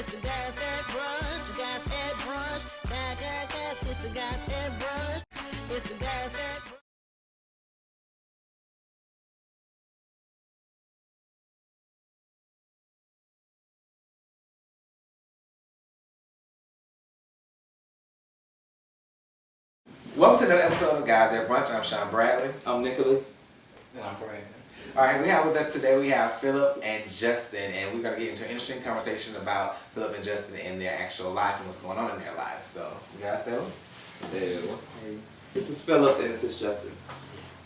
It's the Guys At Brunch, Guys At Brunch, guys, it's the Guys At Brunch, it's the Guys At Brunch. Welcome to another episode of Guys At Brunch. I'm Sean Bradley. I'm Nicholas. And I'm Brandon. Alright, we have with us today, we have Philip and Justin, and we're going to get into an interesting conversation about Philip and Justin and their actual life and what's going on in their lives. So, you guys settle? Hello. Hey. This is Philip and this is Justin.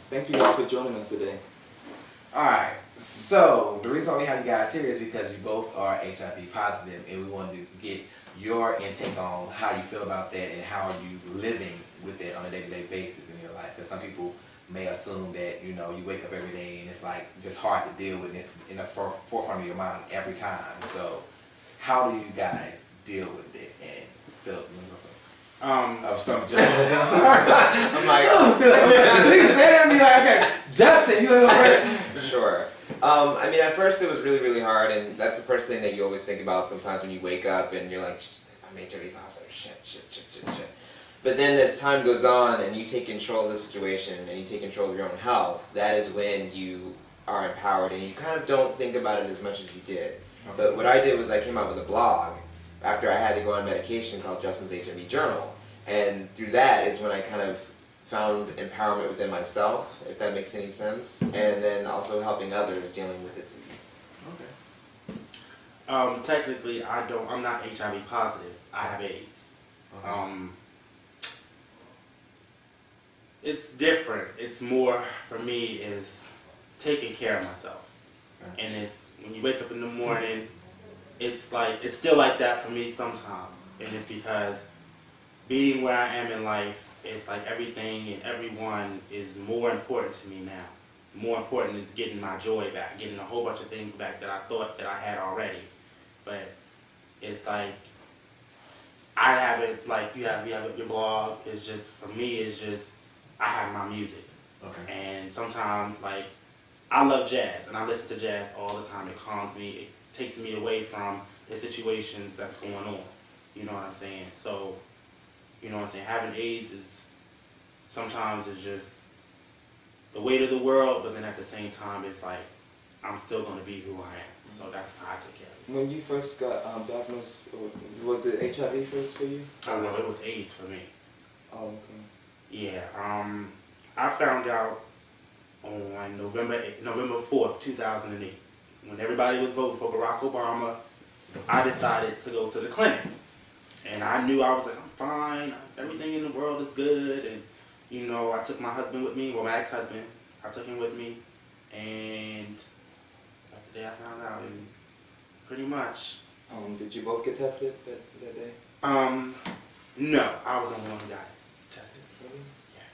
Thank you guys for joining us today. Alright, so the reason why we have you guys here is because you both are HIV positive, and we wanted to get your intake on how you feel about that and how are you living with it on a day-to-day basis in your life. Because some people may assume that, you know, you wake up every day and it's like just hard to deal with, and it's in the forefront of your mind every time. So how do you guys deal with it? And Philip, you want to go first? I was talking to Justin. I'm sorry. I'm like, oh, Philip. Say at me like, okay, Justin, you want to go first? Sure. I mean, at first it was really, really hard, and that's the first thing that you always think about sometimes when you wake up and you're like, I'm HIV positive, shit. But then as time goes on and you take control of the situation and you take control of your own health, that is when you are empowered and you kind of don't think about it as much as you did. But what I did was I came out with a blog after I had to go on medication called Justin's HIV Journal. And through that is when I kind of found empowerment within myself, if that makes any sense, and then also helping others dealing with the disease. Okay. Technically, I'm not HIV positive. I have AIDS. Okay. It's different. It's more, for me, is taking care of myself. Okay. And it's, when you wake up in the morning, it's still like that for me sometimes. And it's because being where I am in life, it's like everything and everyone is more important to me now. More important is getting my joy back, getting a whole bunch of things back that I thought that I had already. But it's like, I have it, like you have your blog. It's just, for me, it's just, I have my music. Okay. And sometimes, like, I love jazz, and I listen to jazz all the time. It calms me, it takes me away from the situations that's going on. You know what I'm saying? So, you know what I'm saying? Having AIDS is, sometimes it's just the weight of the world, but then at the same time, it's like, I'm still going to be who I am. So that's how I take care of it. When you first got diagnosed, was it HIV first for you? Oh, no, it was AIDS for me. Oh, okay. Yeah, I found out on November 4th, 2008. When everybody was voting for Barack Obama, I decided to go to the clinic. And I knew, I was like, I'm fine, everything in the world is good. And, you know, I took my husband with me, well, my ex-husband, I took him with me. And that's the day I found out, and pretty much. Did you both get tested that day? No, I was the only one who got tested. Really? Yeah.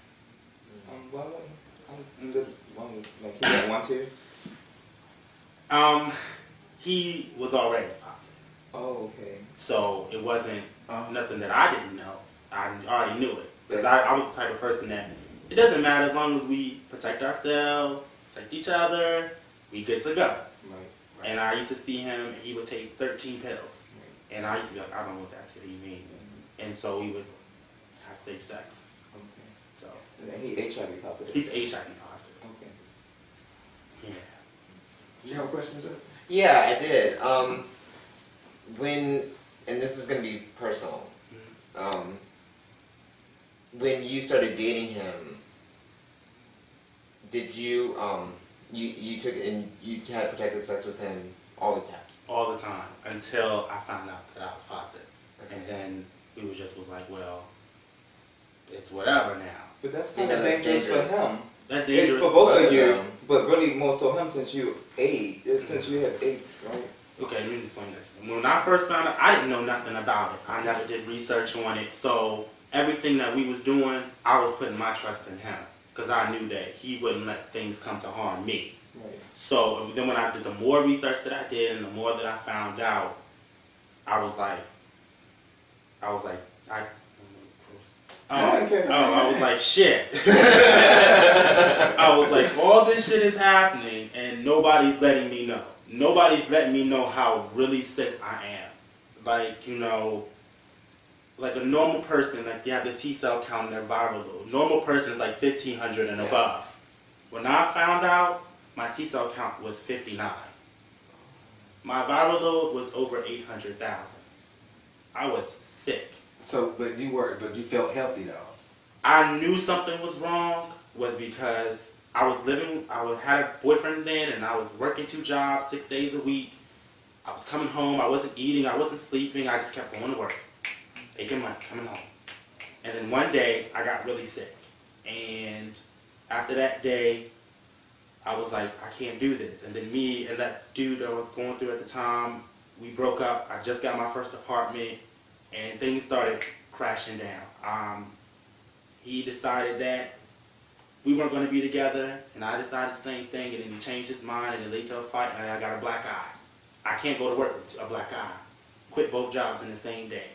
Well, I'm just wondering, like, he didn't want to? He was already positive. Oh, okay. So it wasn't nothing that I didn't know. I already knew it. Because I was the type of person that it doesn't matter as long as we protect ourselves, protect each other, we good to go. Right. And I used to see him, and he would take 13 pills. Right. And I used to be like, I don't know what that's what you mean. And so we would have safe sex. Okay. So And he HIV positive? he's HIV positive. Okay. Yeah. Did you have a question, Justin? Yeah, I did. And this is going to be personal, when you started dating him, did you, you took and you had protected sex with him all the time? All the time, until I found out that I was positive. Okay. And then we was like, well, it's whatever now. But that's You kind of know, that's dangerous dangerous. for him. That's It's dangerous. for both But, of you, but really more so him since you have AIDS, right? Okay, let me explain this. When I first found out, I didn't know nothing about it. I never did research on it. So everything that we was doing, I was putting my trust in him. Because I knew that he wouldn't let things come to harm me. Right. So then when I did the more research that I did and the more that I found out, I was like, I was like shit. I was like, all this shit is happening and nobody's letting me know. Nobody's letting me know how really sick I am. like, you know, like a normal person, like they have the T cell count and their viral load. Normal person is like 1,500 and above. When I found out, my T cell count was 59. My viral load was over 800,000. I was sick. So, but you felt healthy though. I knew something was wrong was because I had a boyfriend then, and I was working 2 jobs, 6 days a week. I was coming home, I wasn't eating, I wasn't sleeping, I just kept going to work, making money, coming home. And then one day, I got really sick. And after that day, I was like, I can't do this. And then me and that dude I was going through at the time, we broke up. I just got my first apartment, and things started crashing down. He decided that we weren't going to be together, and I decided the same thing, and then he changed his mind, and it led to a fight, and I got a black eye. I can't go to work with a black eye. Quit both jobs in the same day.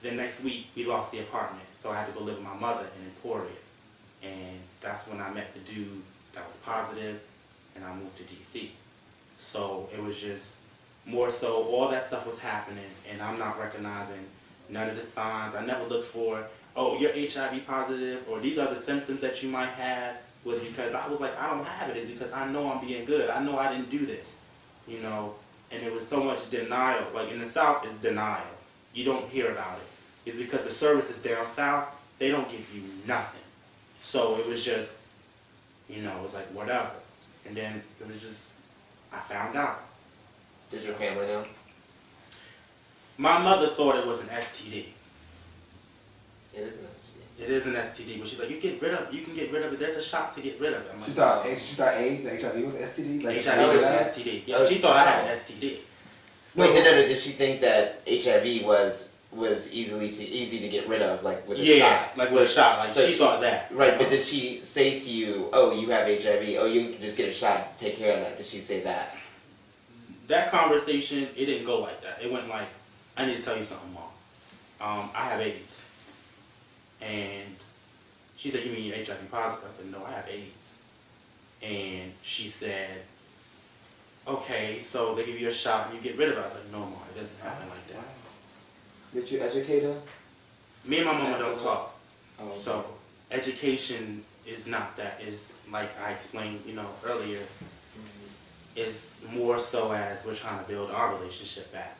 Then next week, we lost the apartment, so I had to go live with my mother in Emporia. And that's when I met the dude that was positive, and I moved to DC. So it was just more so all that stuff was happening, and I'm not recognizing none of the signs. I never looked for, oh, you're HIV positive, or these are the symptoms that you might have, was because I was like, I don't have it. It's because I know I'm being good. I know I didn't do this, you know. And it was so much denial. Like in the South, it's denial. You don't hear about it. It's because the services down South, they don't give you nothing. So it was just, you know, it was like whatever. And then it was just, I found out. Did your family know? My mother thought it was an STD. It is an STD. It is an STD, but she's like, you can get rid of it. There's a shot to get rid of it. I'm like, She thought AIDS, HIV was STD. Like, HIV was an STD. Yeah, she thought I had an STD. Wait, no. Did she think that HIV was easy to get rid of, like with a shot? Yeah, like with a shot. Like she thought that. Right, but did she say to you, "Oh, you have HIV. Oh, you can just get a shot to take care of that"? Did she say that? That conversation, it didn't go like that. It went like, I need to tell you something, Mom. I have AIDS. And she said, you mean you're HIV positive? I said, no, I have AIDS. And she said, okay, so they give you a shot and you get rid of it. I was like, no, Mom, it doesn't happen like that. Did you educate her? Me and my mama don't talk. Oh, okay. So education is not that. It's like I explained, you know, earlier. It's more so as we're trying to build our relationship back.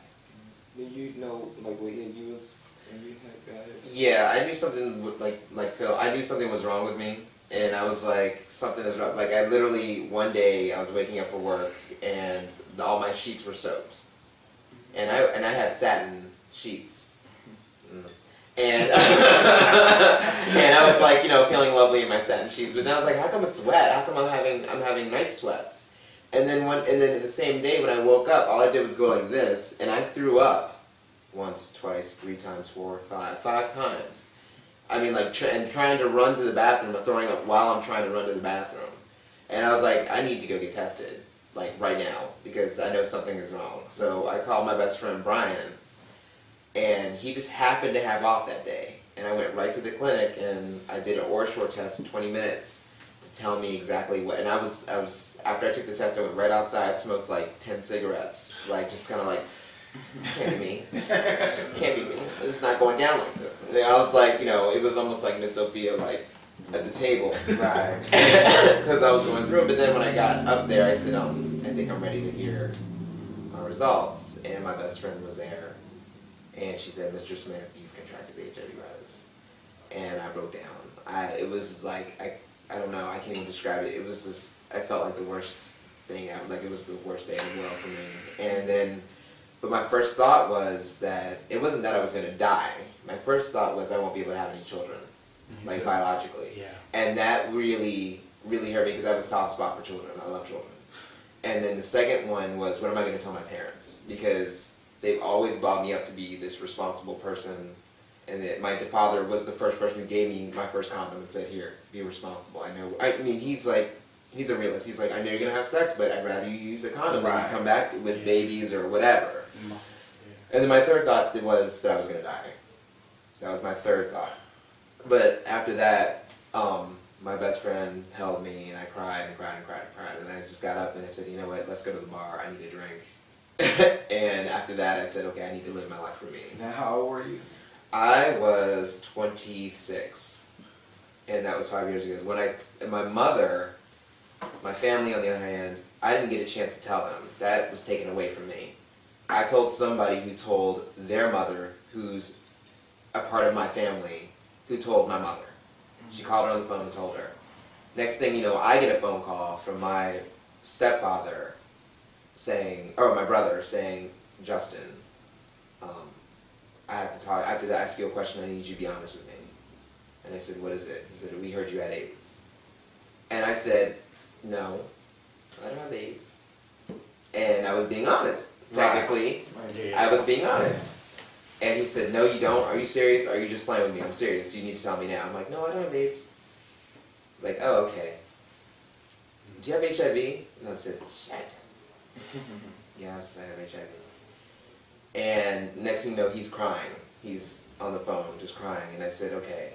Did you know, like, what year you was when you had got it? Yeah, I knew something like Phil. I knew something was wrong with me, and I was like, something is wrong. Like I literally one day I was waking up for work, and all my sheets were soaked, and I had satin sheets, and and I was like, you know, feeling lovely in my satin sheets. But then I was like, how come it's wet? How come I'm having night sweats? And then the same day when I woke up, all I did was go like this, and I threw up once, twice, 3 times, 4, 5 times. I mean, like, trying to run to the bathroom, I'm throwing up while I'm trying to run to the bathroom. And I was like, I need to go get tested, like, right now, because I know something is wrong. So I called my best friend, Brian, and he just happened to have off that day. And I went right to the clinic, and I did an OraSure test in 20 minutes. Tell me exactly what, and I was after I took the test, I went right outside, smoked like 10 cigarettes, like just kind of like, can't be me, can't be me, it's not going down like this. And I was like, you know, it was almost like Miss Sophia, like at the table, right? Because I was going through it. But then when I got up there, I said, I think I'm ready to hear my results, and my best friend was there, and she said, Mr. Smith, you've contracted the HIV virus, and I broke down. It was like I don't know, I can't even describe it. It was just, I felt like the worst thing ever. Like it was the worst day in the world for me. And then, but my first thought was that, it wasn't that I was going to die. My first thought was I won't be able to have any children, like biologically. Yeah. And that really, really hurt me because I have a soft spot for children. I love children. And then the second one was, what am I going to tell my parents? Because they've always brought me up to be this responsible person. And my father was the first person who gave me my first condom and said, here, be responsible. I mean, he's a realist. He's like, I know you're going to have sex, but I'd rather you use a condom than you come back with babies or whatever. Yeah. And then my third thought was that I was going to die. That was my third thought. But after that, my best friend held me, and I cried and cried and cried and cried. And I just got up and I said, you know what, let's go to the bar. I need a drink. And after that, I said, okay, I need to live my life for me. Now, how old were you? I was 26, and that was 5 years ago. My mother, my family on the other hand, I didn't get a chance to tell them. That was taken away from me. I told somebody who told their mother, who's a part of my family, who told my mother. She called her on the phone and told her. Next thing you know, I get a phone call from my stepfather saying, or my brother saying, Justin, I have to ask you a question. I need you to be honest with me. And I said, what is it? He said, we heard you had AIDS. And I said, no, I don't have AIDS. And I was being honest. Technically, I was being honest. And he said, no, you don't. Are you serious? Are you just playing with me? I'm serious. You need to tell me now. I'm like, no, I don't have AIDS. Like, oh, okay. Do you have HIV? And I said, shit. Yes, I have HIV. And next thing you know, he's crying. He's on the phone, just crying. And I said, okay,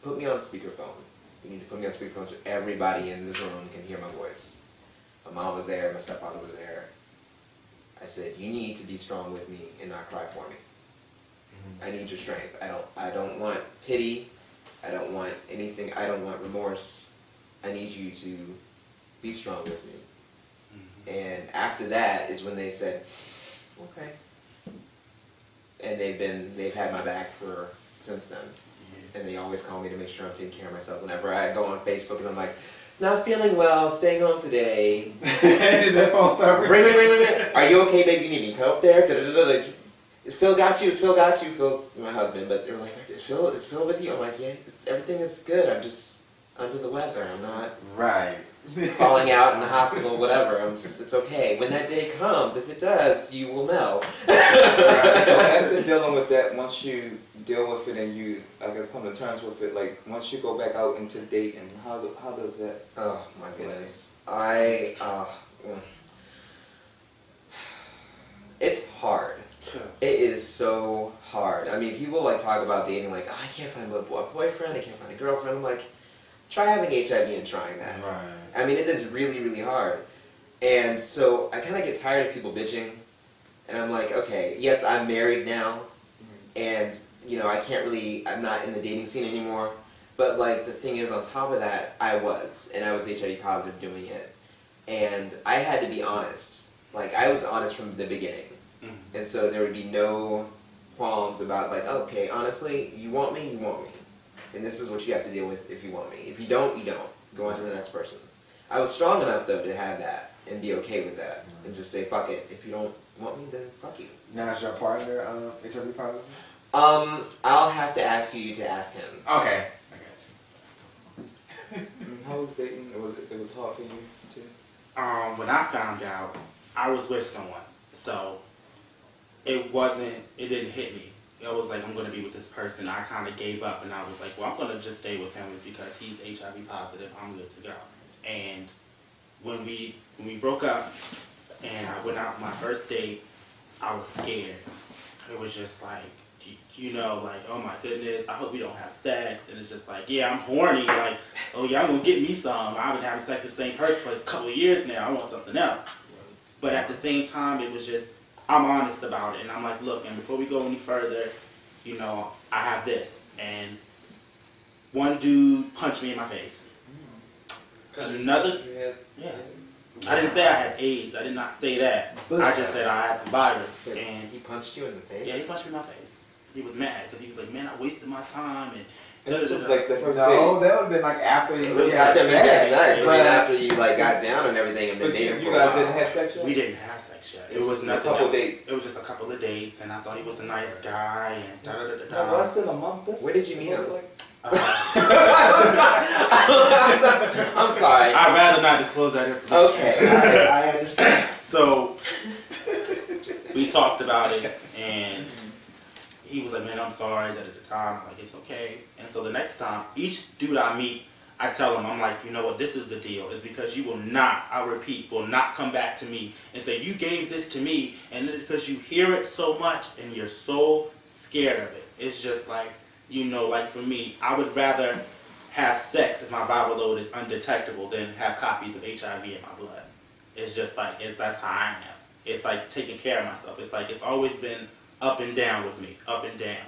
put me on speakerphone. You need to put me on speakerphone so everybody in this room can hear my voice. My mom was there, my stepfather was there. I said, you need to be strong with me and not cry for me. I need your strength. I don't want pity. I don't want anything. I don't want remorse. I need you to be strong with me. And after that is when they said, okay. And they've had my back since then. And they always call me to make sure I'm taking care of myself. Whenever I go on Facebook and I'm like, not feeling well, staying home today. Did that phone start ringing? Ring. Are you okay, baby? You need me help there? Phil got you. Phil's my husband, but they're like, is Phil with you? I'm like, yeah, everything is good. I'm just under the weather. I'm not falling out in the hospital, whatever. It's okay. When that day comes, if it does, you will know. So after dealing with that, once you deal with it and you, I guess, come to terms with it, like, once you go back out into dating, how does that? Oh, my goodness. It's hard. It is so hard. I mean, people like talk about dating like, oh, I can't find a boyfriend, I can't find a girlfriend. I'm like, try having HIV and trying that. Right. I mean, it is really, really hard. And so I kind of get tired of people bitching. And I'm like, okay, yes, I'm married now. And, I'm not in the dating scene anymore. But, like, the thing is, on top of that, I was HIV positive doing it. And I had to be honest. Like, I was honest from the beginning. And so there would be no qualms about, like, okay, honestly, you want me. And this is what you have to deal with if you want me. If you don't, you don't. Go on to the next person. I was strong enough, though, to have that and be okay with that. And just say, fuck it. If you don't want me, then fuck you. Now, is your partner HIV positive? I'll have to ask you to ask him. Okay. I got you. How was dating? It was hard for you, too? When I found out, I was with someone. So it didn't hit me. I was like, I'm going to be with this person. I kind of gave up and I was like, well, I'm going to just stay with him because he's HIV positive. I'm good to go. And when we broke up and I went out my first date, I was scared. It was just like, like, oh my goodness, I hope we don't have sex. And it's just like, yeah, I'm horny. Like, oh yeah, I'm going to get me some. I've been having sex with the same person for a couple of years now. I want something else. But at the same time, it was just, I'm honest about it. And I'm like, look, and before we go any further, I have this. And one dude punched me in my face. Another, yeah. I didn't say I had AIDS. I did not say that. I just said I had the virus. And he punched you in the face? Yeah, he punched me in my face. He was mad because he was like, man, I wasted my time. And this was like the first No, date. that would have been like after you had sex. But after you got down and everything and been dating for a while. You guys didn't have sex yet? We didn't have sex yet. It was a nothing. couple dates. It was just a couple of dates, and I thought he was a nice guy. And No, less than a month. Where did you meet him? I'm sorry. I'd rather not disclose that information. Okay, I understand. So we talked about it, and he was like, man, I'm sorry. I'm like, it's okay. And so the next time, each dude I meet, I tell him, I'm like, you know what, this is the deal. It's because you will not, I repeat, will not come back to me and say, you gave this to me. And then because you hear it so much and you're so scared of it. It's just like, like for me, I would rather have sex if my viral load is undetectable than have copies of HIV in my blood. It's just like, that's how I am. it's like taking care of myself. It's like it's always been up and down with me, up and down.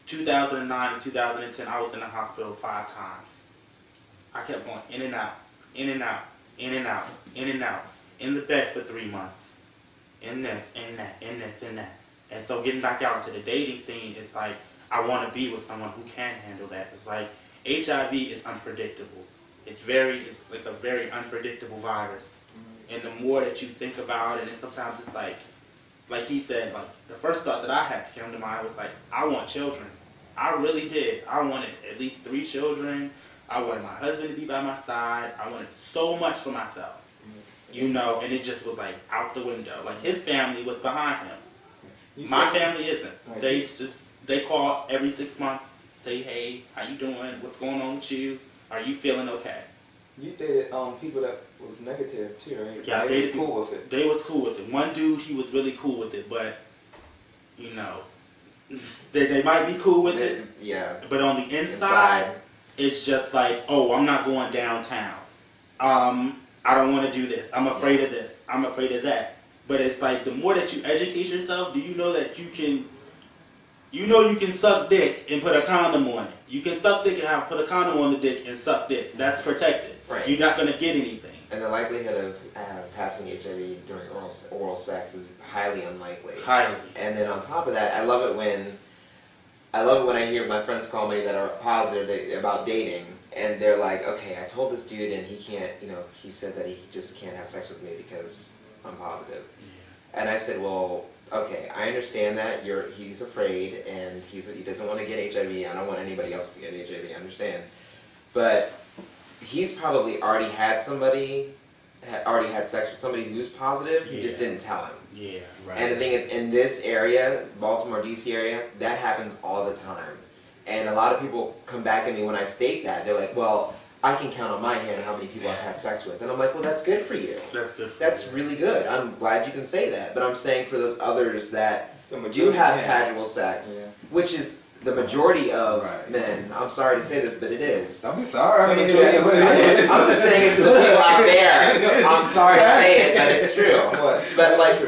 2009 and 2010, I was in the hospital 5 times. I kept going in and out, in and out, in and out, in and out, in the bed for 3 months. In this, in that, in this, in that. And so getting back out into the dating scene, it's like I want to be with someone who can handle that. It's like HIV is unpredictable. It's like a very unpredictable virus. And the more that you think about it, and sometimes it's like he said, like the first thought that I had to come to mind was like, I want children. I really did. I wanted at least 3 children. I wanted my husband to be by my side. I wanted so much for myself. You know, and it just was like out the window. Like his family was behind him. My family isn't. They call every 6 months, say, hey, how you doing? What's going on with you? Are you feeling okay? You dated people that was negative too, right? Yeah, they was cool with it. They was cool with it. One dude, he was really cool with it, but you know, they might be cool with it. Yeah. But on the inside, it's just like, oh, I'm not going downtown. I don't want to do this. I'm afraid of this. I'm afraid of that. But it's like the more that you educate yourself, do you know that you can suck dick and put a condom on it. You can suck dick and put a condom on the dick and suck dick. That's protected. Right. You're not going to get anything. And the likelihood of passing HIV during oral sex is highly unlikely. Highly. And then on top of that, I love it when I hear my friends call me that are positive about dating, and they're like, okay, I told this dude and he can't, he said that he just can't have sex with me because I'm positive. Yeah. And I said, well, okay, I understand that he's afraid and he doesn't want to get HIV. I don't want anybody else to get HIV. I understand, but he's probably already had sex with somebody who's positive who just didn't tell him. Yeah, right. And the thing is, in this area, Baltimore, D.C. area, that happens all the time. And a lot of people come back at me when I state that. They're like, well, I can count on my hand how many people I've had sex with. And I'm like, well, that's good for you. That's really good. I'm glad you can say that. But I'm saying for those others that do have casual sex, which is the majority of men. I'm sorry to say this, but it is. Don't be sorry. I mean, I'm just saying it to the people out there. I'm sorry to say it, but it's true. But like,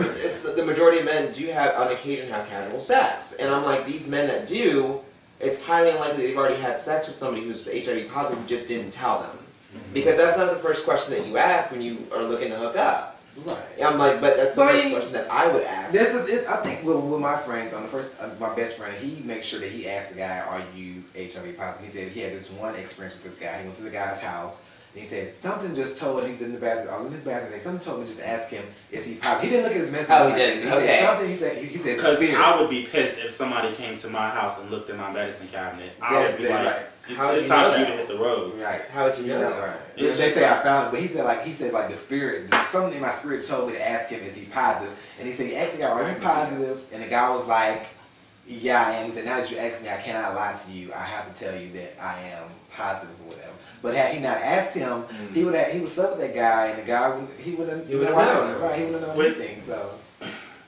the majority of men do on occasion have casual sex. And I'm like, these men that do, it's highly unlikely they've already had sex with somebody who's HIV positive who just didn't tell them. Because that's not the first question that you ask when you are looking to hook up. Right. I'm like, but that's the first question that I would ask. I think with my friends, my best friend, he makes sure that he asks the guy, are you HIV positive? He said he had this one experience with this guy. He went to the guy's house. And he said, something just told him, he's in the bathroom, I was in his bathroom, something told me just to ask him, is he positive? He didn't look at his message. Oh, he didn't? He said, because I would be pissed if somebody came to my house and looked in my medicine cabinet. I would be like, it's time for you to hit the road. Right. How would you know that? Right. They say I found it, but he said the spirit, something in my spirit told me to ask him, is he positive? And he said, he asked the guy, are you positive? And the guy was like, yeah, I am. He said, now that you asked me, I cannot lie to you. I have to tell you that I am positive or whatever. But had he not asked him, he was stuck with that guy, and the guy would have known. Right, he would have known anything. So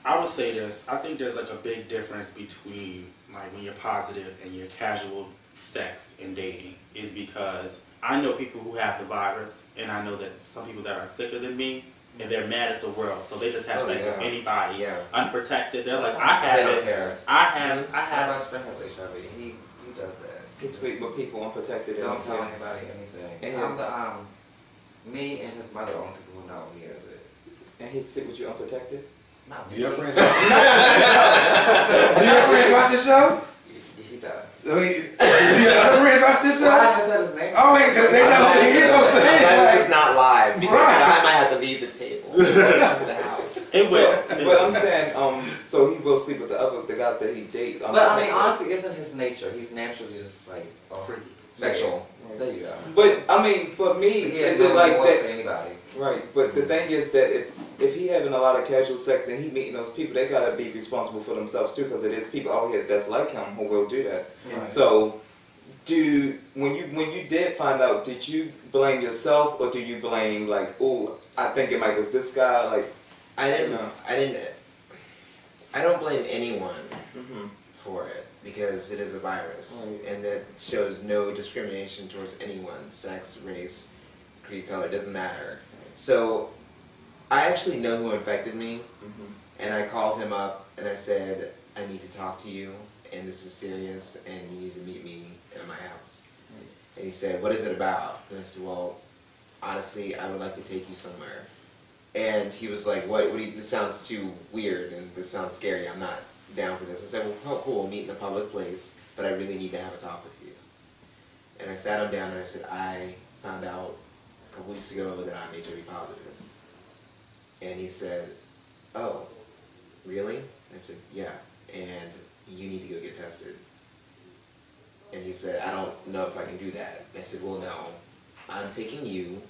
I would say this. I think there's like a big difference between like when you're positive and your casual sex and dating is because I know people who have the virus, and I know that some people that are sicker than me, and they're mad at the world, so they just have sex with anybody, unprotected. They're like, I have it. I have. My best friend has HIV. He does that. He sleep with people unprotected. Don't tell anybody anything. I'm me and his mother are the only people who know he has it. And he sleep with you unprotected? No. Do your friends watch this show? He does. I mean, do your other friends watch this show? Well, I haven't said his name. Oh wait, so they know who he is. I'm glad this is not live because I might have to leave the table. The house. But I'm saying, so he will sleep with the guys that he dates. But I mean, honestly, it's in his nature. He's naturally just like freaky, sexual. Yeah. There you go. But I mean, for me, is it like that? For anybody. Right. But the thing is that if he having a lot of casual sex and he meeting those people, they gotta be responsible for themselves too, because it is people out here that's like him who will do that. Right. So, when you did find out, did you blame yourself or do you blame like, oh, I think it might was this guy? Like, I don't blame anyone for it because it is a virus, and that shows no discrimination towards anyone, sex, race, creed, color, it doesn't matter. So I actually know who infected me, And I called him up and I said, I need to talk to you, and this is serious, and you need to meet me at my house. And he said, what is it about? And I said, well, honestly, I would like to take you somewhere. And he was like, what do you, this sounds too weird and this sounds scary, I'm not down for this. I said, well, cool, we'll meet in a public place, but I really need to have a talk with you. And I sat him down and I said, I found out a couple weeks ago that I'm HIV positive. And he said, oh, really? I said, yeah, and you need to go get tested. And he said, I don't know if I can do that. I said, well, no, I'm taking you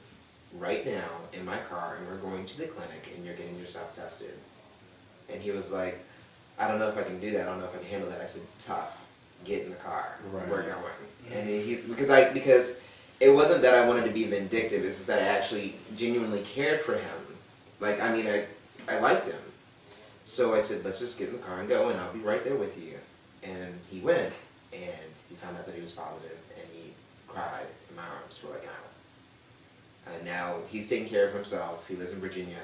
right now in my car and we're going to the clinic and you're getting yourself tested. And he was like, I don't know if I can do that, I don't know if I can handle that. I said, tough, get in the car, we're going. And because it wasn't that I wanted to be vindictive, it's just that I actually genuinely cared for him. Like, I mean, I liked him. So I said, let's just get in the car and go, and I'll be right there with you. And he went, and he found out that he was positive, and he cried in my arms for like an hour. And now he's taking care of himself. He lives in Virginia.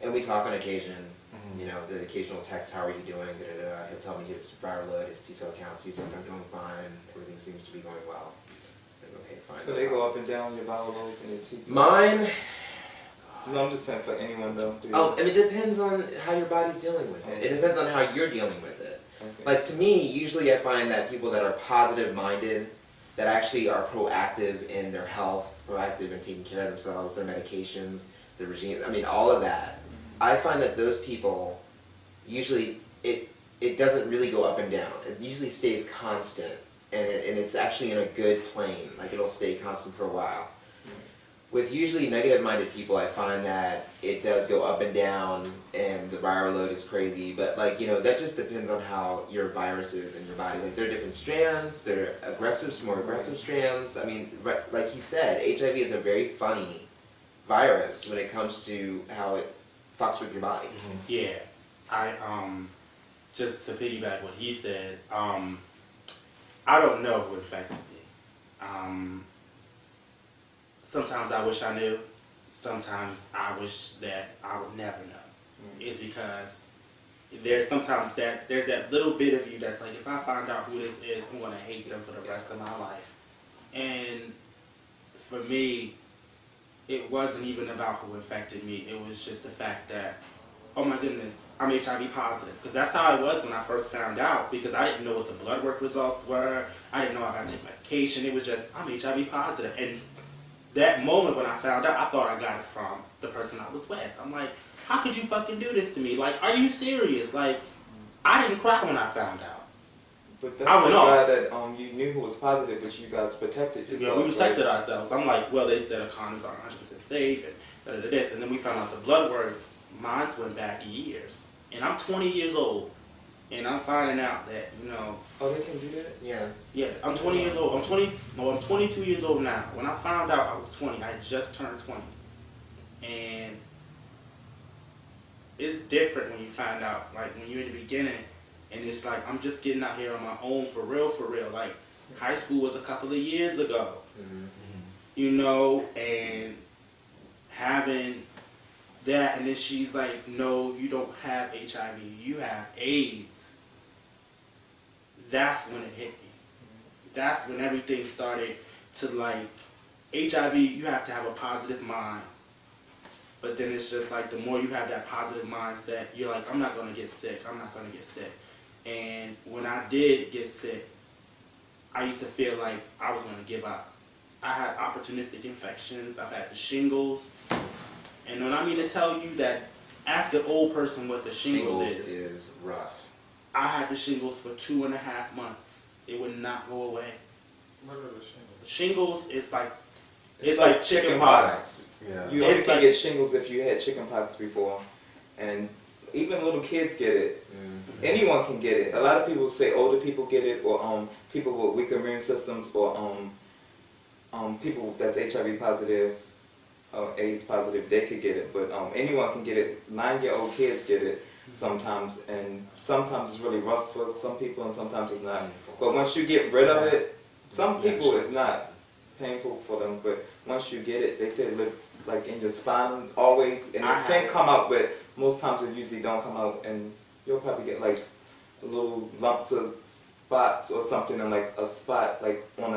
And we talk on occasion, you know, the occasional text, how are you doing, da-da-da. He'll tell me his viral load, his T-cell counts. He's like, I'm doing fine, everything seems to be going well. Like, okay, fine. So they go up and down, your viral loads and your T-cells? Mine... No, I'm just saying for anyone though. Oh, and it depends on how your body's dealing with it. It depends on how you're dealing with it. Okay. Like, to me, usually I find that people that are positive-minded, that actually are proactive in their health, proactive in taking care of themselves, their medications, their regime, I mean, all of that, I find that those people, usually, it doesn't really go up and down. It usually stays constant, and it's actually in a good plane. Like, it'll stay constant for a while. With usually negative-minded people, I find that it does go up and down, and the viral load is crazy. But like, you know, that just depends on how your virus is in your body. Like, there are different strands. There are aggressive, more aggressive strands. I mean, like you said, HIV is a very funny virus when it comes to how it fucks with your body. Yeah, I just to piggyback what he said, I don't know who infected me. Sometimes I wish I knew. Sometimes I wish that I would never know. It's because there's sometimes there's that little bit of you that's like, if I find out who this is, I'm gonna hate them for the rest of my life. And for me, it wasn't even about who infected me. It was just the fact that, oh my goodness, I'm HIV positive. Because that's how it was when I first found out, because I didn't know what the blood work results were. I didn't know if I had to take medication. It was just, I'm HIV positive. And that moment when I found out, I thought I got it from the person I was with. I'm like, how could you fucking do this to me? Like, are you serious? Like, I didn't cry when I found out. But that's I went the off. guy that you knew who was positive, but you guys protected yourself. Yeah, we protected ourselves. I'm like, well, they said condoms are 100% safe and da-da-da-this. And then we found out the blood work, mine went back years. And I'm 20 years old. And I'm finding out that, you know... Oh, they can do that? Yeah. Yeah, I'm 20 years old. I'm 22 years old now. When I found out I was 20, I just turned 20. And it's different when you find out, like, when you're in the beginning, and it's like, I'm just getting out here on my own for real. Like, high school was a couple of years ago. You know, and having that, and then she's like, no, you don't have HIV, you have AIDS. That's when it hit me. That's when everything started to, like, HIV, you have to have a positive mind. But then it's just like, the more you have that positive mindset, you're like, I'm not going to get sick. And when I did get sick, I used to feel like I was going to give up. I had opportunistic infections. I've had the shingles. And when I mean to tell you that, ask an old person what the shingles is. Shingles is rough. I had the shingles for 2.5 months. It would not go away. What are the shingles? Shingles is like, it's like chicken pox. Yeah. You only can get shingles if you had chicken pox before. And even little kids get it. Anyone can get it. A lot of people say older people get it, or people with weak immune systems, or people that's HIV positive, AIDS positive, they could get it. But anyone can get it. 9-year-old kids get it sometimes, and sometimes it's really rough for some people, and sometimes it's not. But once you get rid of it, some people it's not painful for them, but once you get it, they say it live like in your spine always, and it can come out, but most times it usually don't come out, and you'll probably get like little lumps of spots or something, and like a spot like on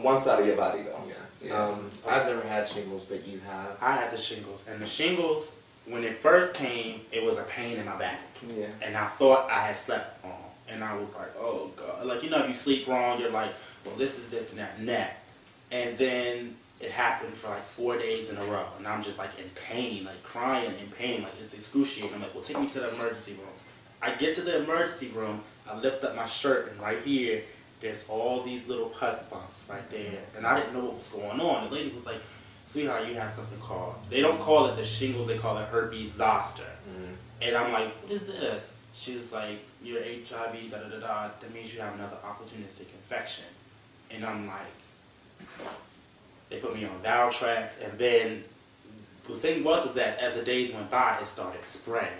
one side of your body though. Yeah. I've never had shingles, but you have. I had the shingles, and the shingles, when it first came, it was a pain in my back. Yeah. And I thought I had slept wrong. And I was like, oh God. Like, you know, if you sleep wrong, you're like, well, this is this and that and that. And then it happened for like 4 days in a row. And I'm just like in pain, like crying in pain, like it's excruciating. I'm like, well, take me to the emergency room. I get to the emergency room, I lift up my shirt, and right here, there's all these little pus bumps right there. And I didn't know what was going on. The lady was like, sweetheart, you have something called, they don't call it the shingles, they call it herpes zoster. And I'm like, what is this? She was like, you're HIV, da-da-da-da, that means you have another opportunistic infection. And I'm like, they put me on Valtrex, and then the thing was that as the days went by, it started spreading.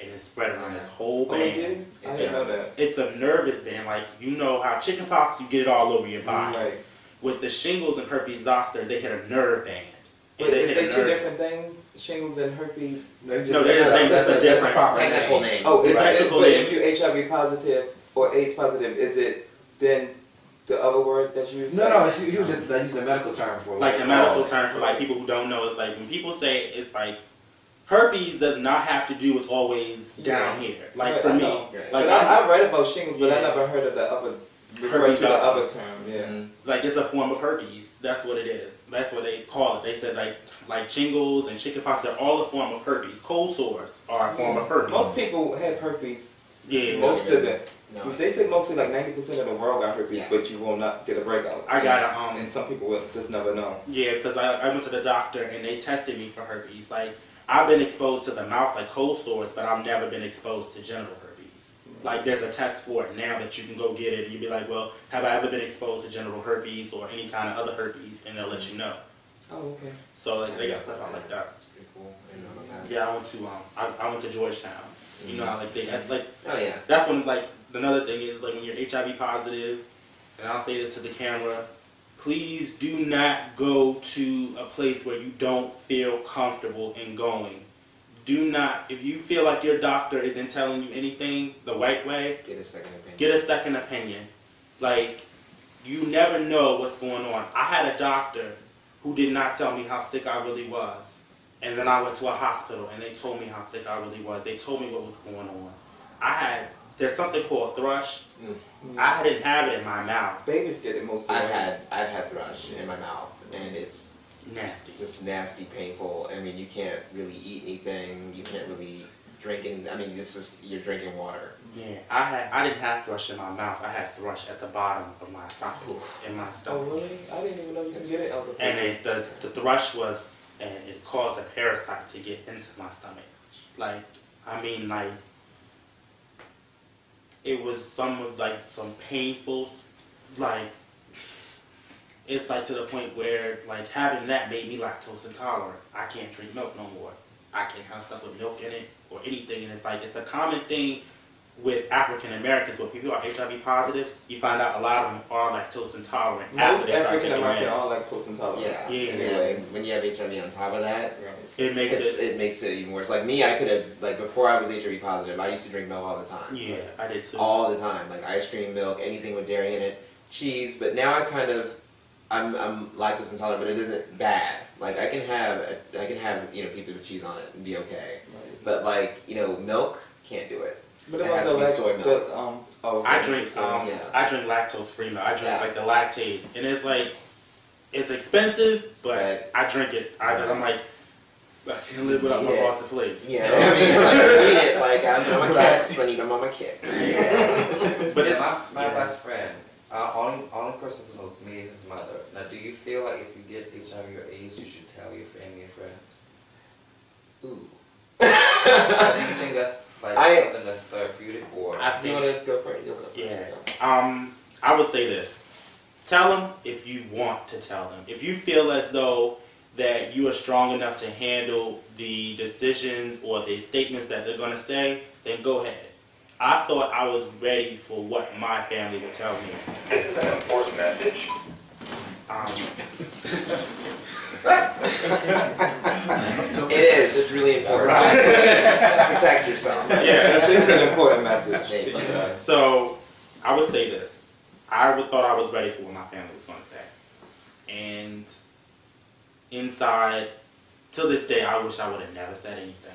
And it spread around this whole band. Oh, it did? I didn't know that. It's a nervous band. Like, you know how chickenpox, you get it all over your body. Right. With the shingles and herpes zoster, they hit a nerve band. Wait, is they two different things? Shingles and herpes? No, that's a different technical name. Oh, it's technical but name. if you're HIV positive or AIDS positive, is it then the other word that you use? No, he was just using the medical term for like the medical term for like people who don't know. It's like when people say it's like herpes does not have to do with always down here. Like right, for me, like I read about shingles, but I never heard of the other. Referring to the other term, yeah. Mm-hmm. Like it's a form of herpes. That's what it is. That's what they call it. They said like shingles and chickenpox are all a form of herpes. Cold sores are a form of herpes. Most people have herpes. Yeah. Most of them. No, they say mostly like 90% of the world got herpes, but you will not get a breakout. I got and some people will just never know. Yeah, because I went to the doctor and they tested me for herpes. Like I've been exposed to the mouth like cold sores, but I've never been exposed to genital herpes. Like there's a test for it now that you can go get it, and you'd be like, well, have I ever been exposed to genital herpes or any kind of other herpes, and they'll let you know. Oh, okay. So like, they got stuff out like that. That's pretty cool. I didn't know about that. Yeah, I went to Georgetown. You know how like they like. Oh yeah. That's when like another thing is like when you're HIV positive, and I'll say this to the camera, please do not go to a place where you don't feel comfortable in going. Do not, if you feel like your doctor isn't telling you anything the right way, Get a second opinion. get a second opinion. Like, you never know what's going on. I had a doctor who did not tell me how sick I really was. And then I went to a hospital and they told me how sick I really was. They told me what was going on. There's something called thrush. I didn't have it in my mouth. Babies get it mostly. I've had thrush in my mouth, and it's Nasty. just nasty, painful. I mean, you can't really eat anything. You can't really drink anything. I mean, it's just you're drinking water. Yeah, I didn't have thrush in my mouth. I had thrush at the bottom of my esophagus, in my Oh, stomach. really? I didn't even know you could get it out of And the thrush was, and it caused a parasite to get into my stomach. Like, I mean, like, it was some painful, like, it's like to the point where, like, having that made me lactose intolerant. I can't drink milk no more. I can't have stuff with milk in it or anything. And it's like, it's a common thing with African Americans, when people are HIV positive, you find out a lot of them are lactose intolerant. Most African Americans are lactose intolerant. Yeah. Yeah. Anyway, when you have HIV on top of that, It makes it makes it even worse. Like me, I could have, like before I was HIV positive, I used to drink milk all the time. Yeah, I did too. All the time, like ice cream, milk, anything with dairy in it, cheese. But now I'm lactose intolerant, but it isn't bad. Like I can have pizza with cheese on it and be okay. Right. But like milk, can't do it. But it has to be soy milk. I drink lactose free milk. I drink like the lactate, and it's like it's expensive, but I drink it. I'm like, I can't live without my Frosted Flakes. Yeah, so. I mean, I need it. Like I'm on my kicks. I need them on my kicks. Yeah. But my best friend, only person who knows me is his mother. Now, do you feel like if you get HIV or AIDS, you should tell your family and friends? Ooh. Do you think that's something that's therapeutic, or? Do you want to go for it? You'll go first. Yeah. I would say this. Tell them if you want to tell them. If you feel as though that you are strong enough to handle the decisions or the statements that they're going to say, then go ahead. I thought I was ready for what my family would tell me. This is an important message. It is. It's really important. Protect yourself. Yeah. This is an important message. Thank to you you. guys. So, I would say this. Thought I was ready for what my family was going to say. And inside, till this day, I wish I would have never said anything.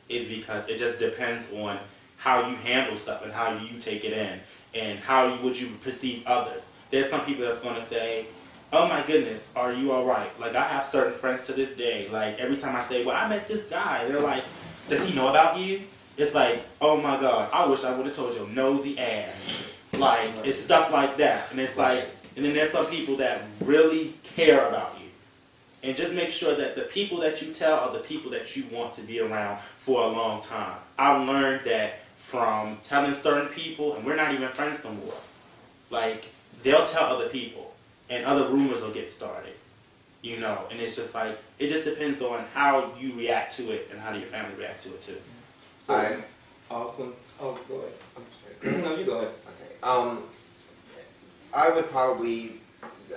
Is because it just depends on how you handle stuff and how you take it in and how would you perceive others. There's some people that's going to say, oh my goodness, are you alright? Like, I have certain friends to this day, like, every time I say, well, I met this guy, they're like, does he know about you? It's like, oh my God, I wish I would have told your nosy ass. Like, it's stuff like that. And it's like, and then there's some people that really care about you. And just make sure that the people that you tell are the people that you want to be around for a long time. I've learned that from telling certain people, and we're not even friends no more. Like, they'll tell other people, and other rumors will get started. You know, and it's just like, it just depends on how you react to it and how do your family react to it too. So, awesome. Oh, go ahead. I'm sorry. No, you go ahead. Okay. I would probably,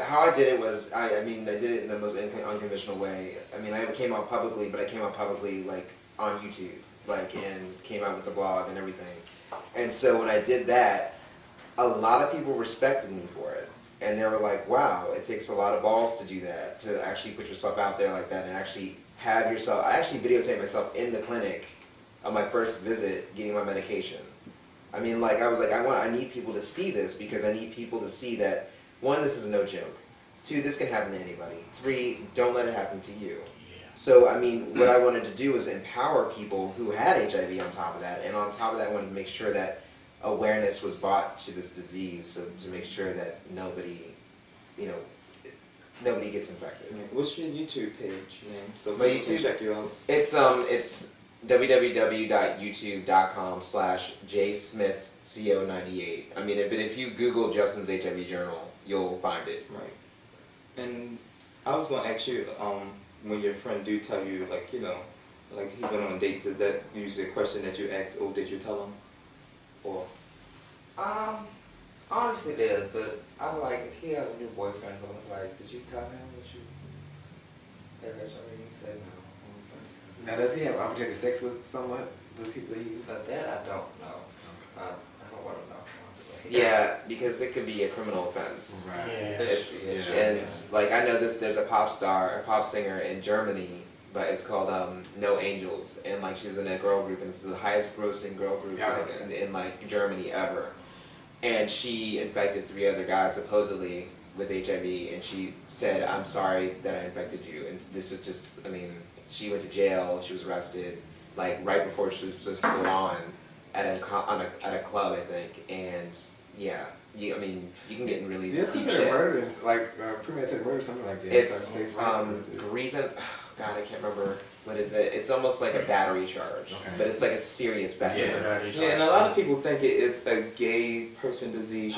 how I did it was, I did it in the most unconventional way. I mean, I came out publicly, but I came out publicly, like, on YouTube, like, and came out with the blog and everything. And so when I did that, a lot of people respected me for it. And they were like, wow, it takes a lot of balls to do that, to actually put yourself out there like that and actually have yourself, I actually videotaped myself in the clinic on my first visit getting my medication. I mean, like, I was like, I need people to see this because I need people to see that, one, this is no joke. Two, this can happen to anybody. Three, don't let it happen to you. Yeah. So, I mean, what I wanted to do was empower people who had HIV on top of that, and on top of that, I wanted to make sure that awareness was brought to this disease, so to make sure that nobody, nobody gets infected. Yeah. What's your YouTube page name? So My people can YouTube? check you out. It's www.youtube.com/jsmithco98. I mean, but if you Google Justin's HIV Journal, you'll find it. Right. And I was going to ask you, when your friend do tell you, like, like he went on dates, is that usually a question that you ask, or did you tell him? Or? Honestly, it is, but I was like, he had a new boyfriend, so I was like, did you tell him that you had HIV? He said no. Now, does he have unprotected sex with someone, the people that he... But that I don't know. I don't want to know. Honestly. Yeah, because it could be a criminal offense. Right. Yeah. It's, Yeah. and like I know there's a pop singer in Germany, but it's called No Angels, and like she's in a girl group, and it's the highest grossing girl group in like Germany ever. And she infected 3 other guys supposedly with HIV, and she said, "I'm sorry that I infected you." And this was just, I mean, she went to jail. She was arrested, like right before she was supposed to go on at a club, I think. And yeah, I mean, you can get in really It's deep considered shit. murder, like premeditated murder, something like that. It's like, grievance. God, I can't remember what is it. It's almost like a battery charge, Okay. but it's like a serious battery. Yeah, charge. battery Yeah, and a lot of people think it is a gay person disease.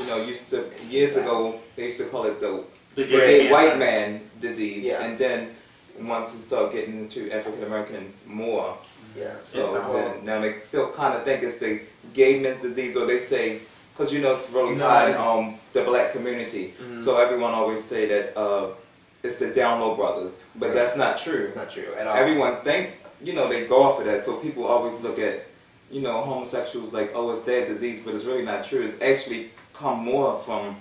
Years ago, they used to call it the The gay cancer. white man disease. Yeah. And then once it started getting into African Americans more, Yeah. so It's, then, now they still kind of think it's the gay men's disease, or they say, because it's really high in the black community, Mhm. so everyone always say that it's the Down Low brothers, but Right. that's not true. It's not true at all. Everyone think, they go off of that, so people always look at, homosexuals like, oh, it's their disease, but it's really not true. It's actually come more from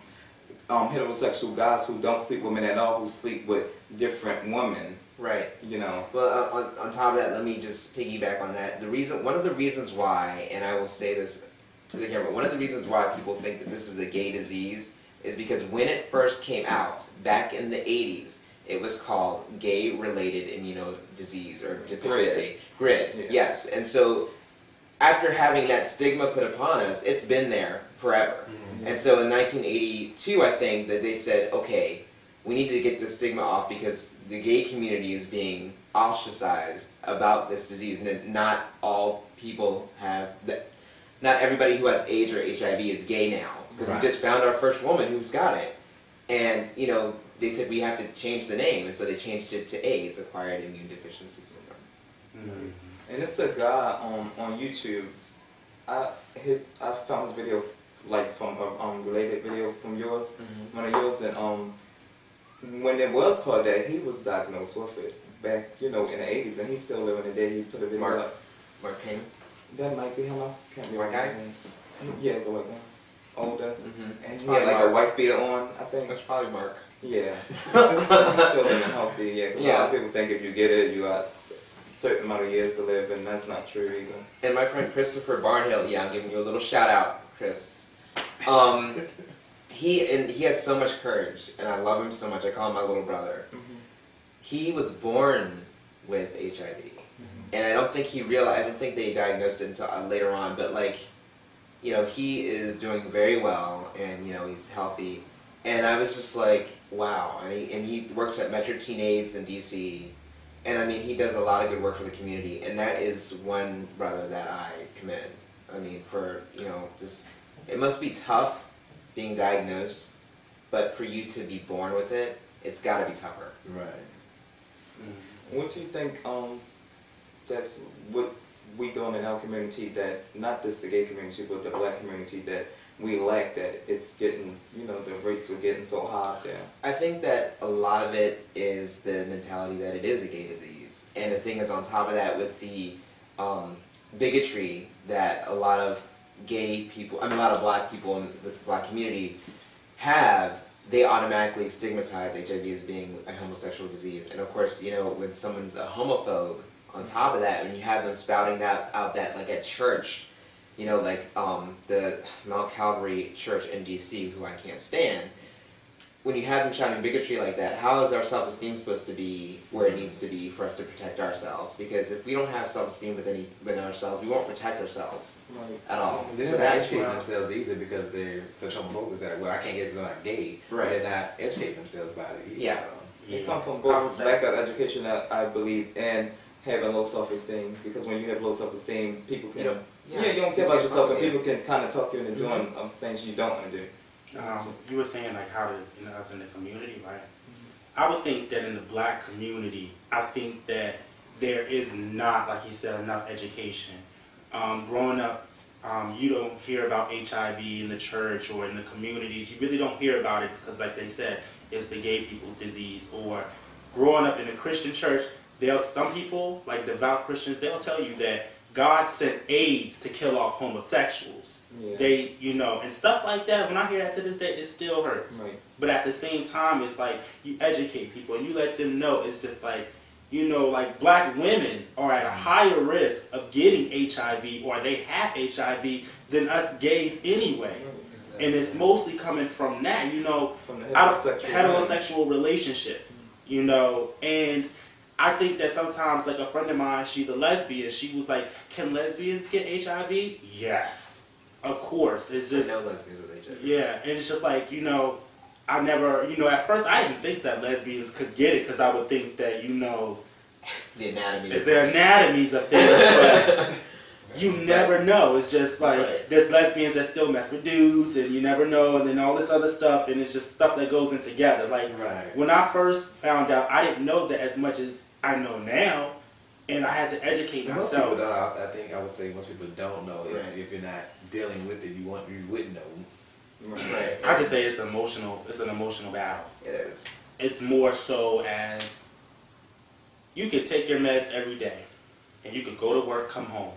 heterosexual guys who don't sleep with women at all, who sleep with different women, Right. Well, on top of that, let me just piggyback on that. One of the reasons why, and I will say this to the camera, one of the reasons why people think that this is a gay disease is because when it first came out, back in the 80s, it was called gay-related immunodisease or deficiency. GRID. Yeah. Yes. And so after having that stigma put upon us, it's been there forever. Mm-hmm. And so in 1982, I think that they said, okay, we need to get this stigma off because the gay community is being ostracized about this disease, and not all people have that. Not everybody who has AIDS or HIV is gay now, because Right. we just found our first woman who's got it, and they said we have to change the name, and so they changed it to AIDS, acquired immune deficiency syndrome. Mhm. and it's a guy on YouTube. I found this video like from a related video from yours, one of yours, and when it was called that, he was diagnosed with it back, in the 80s, and he's still living today. He put a video up. Mark Payne. That might be him. I can't remember. White guy? his name. Yeah, it's a white guy. Older. Mm-hmm. And he had like a white beater on, I think. That's probably Mark. Yeah. He's still living healthy, yeah. 'Cause a lot of people think if you get it, you got a certain amount of years to live, and that's not true either. And my friend Christopher Barnhill, yeah, I'm giving you a little shout out, Chris. He has so much courage, and I love him so much. I call him my little brother. Mm-hmm. He was born with HIV, and I don't think he realized. I don't think they diagnosed it until later on. But he is doing very well, and he's healthy. And I was just like, wow. And he works at Metro Teen AIDS in DC, and I mean he does a lot of good work for the community. And that is one brother that I commend. I mean for just it must be tough being diagnosed, but for you to be born with it, it's got to be tougher. Right. What do you think that's what we doing in our community, that not just the gay community but the black community, that we lack, that it's getting, the rates are getting so high up there? I think that a lot of it is the mentality that it is a gay disease. And the thing is, on top of that, with the bigotry that a lot of gay people, a lot of black people in the black community have, they automatically stigmatize HIV as being a homosexual disease. And of course, when someone's a homophobe, on top of that, when you have them spouting that out that like at church, the Mount Calvary Church in DC, who I can't stand, when you have them shouting bigotry like that, how is our self-esteem supposed to be where it needs to be for us to protect ourselves? Because if we don't have self-esteem within ourselves, we won't protect ourselves at all. They're not educating themselves either, because they're such homophobic that, well, I can't get this, I'm not gay. Right. They're not educating themselves about it either. Yeah. So. It comes from both lack of education, I believe, and having low self-esteem. Because when you have low self-esteem, people can, you don't care about yourself, and people can kind of talk you into doing things you don't want to do. You were saying like how to, us in the community, right? I would think that in the black community, I think that there is not, like you said, enough education. Growing up, you don't hear about HIV in the church or in the communities. You really don't hear about it because, like they said, it's the gay people's disease. Or growing up in a Christian church, some people, like devout Christians, they'll tell you that God sent AIDS to kill off homosexuals. Yeah. They, and stuff like that. When I hear that to this day, it still hurts. Right. But at the same time, it's like you educate people and you let them know. It's just like, like black women are at a higher risk of getting HIV, or they have HIV, than us gays anyway. Exactly. And it's mostly coming from that, from the heterosexual relationships, and I think that sometimes, like a friend of mine, she's a lesbian, she was like, can lesbians get HIV? Yes. Of course. It's just, I know lesbians with HIV. Yeah, and it's just like, I never, at first I didn't think that lesbians could get it, because I would think that, the anatomy. The anatomies of things, but you never know. It's just like, there's lesbians that still mess with dudes, and you never know, and then all this other stuff, and it's just stuff that goes in together. Like, when I first found out, I didn't know that as much as I know now, and I had to educate myself. Most people don't. I think I would say most people don't know. If you're not dealing with it, you wouldn't know. Right. I could say it's an emotional battle. It is. It's more so as you could take your meds every day, and you could go to work, come home,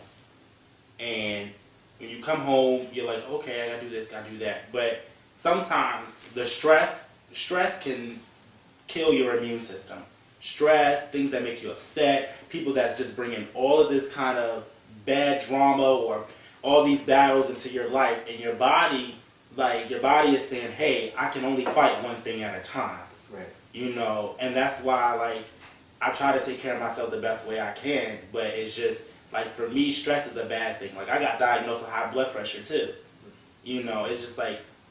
and when you come home, you're like, okay, I gotta do this, gotta do that. But sometimes the stress can kill your immune system. Stress, things that make you upset, people that's just bringing all of this kind of bad drama or all these battles into your life, and your body is saying, hey, I can only fight one thing at a time. Right. And that's why, I try to take care of myself the best way I can, but it's just, for me, stress is a bad thing. I got diagnosed with high blood pressure, too. It's just,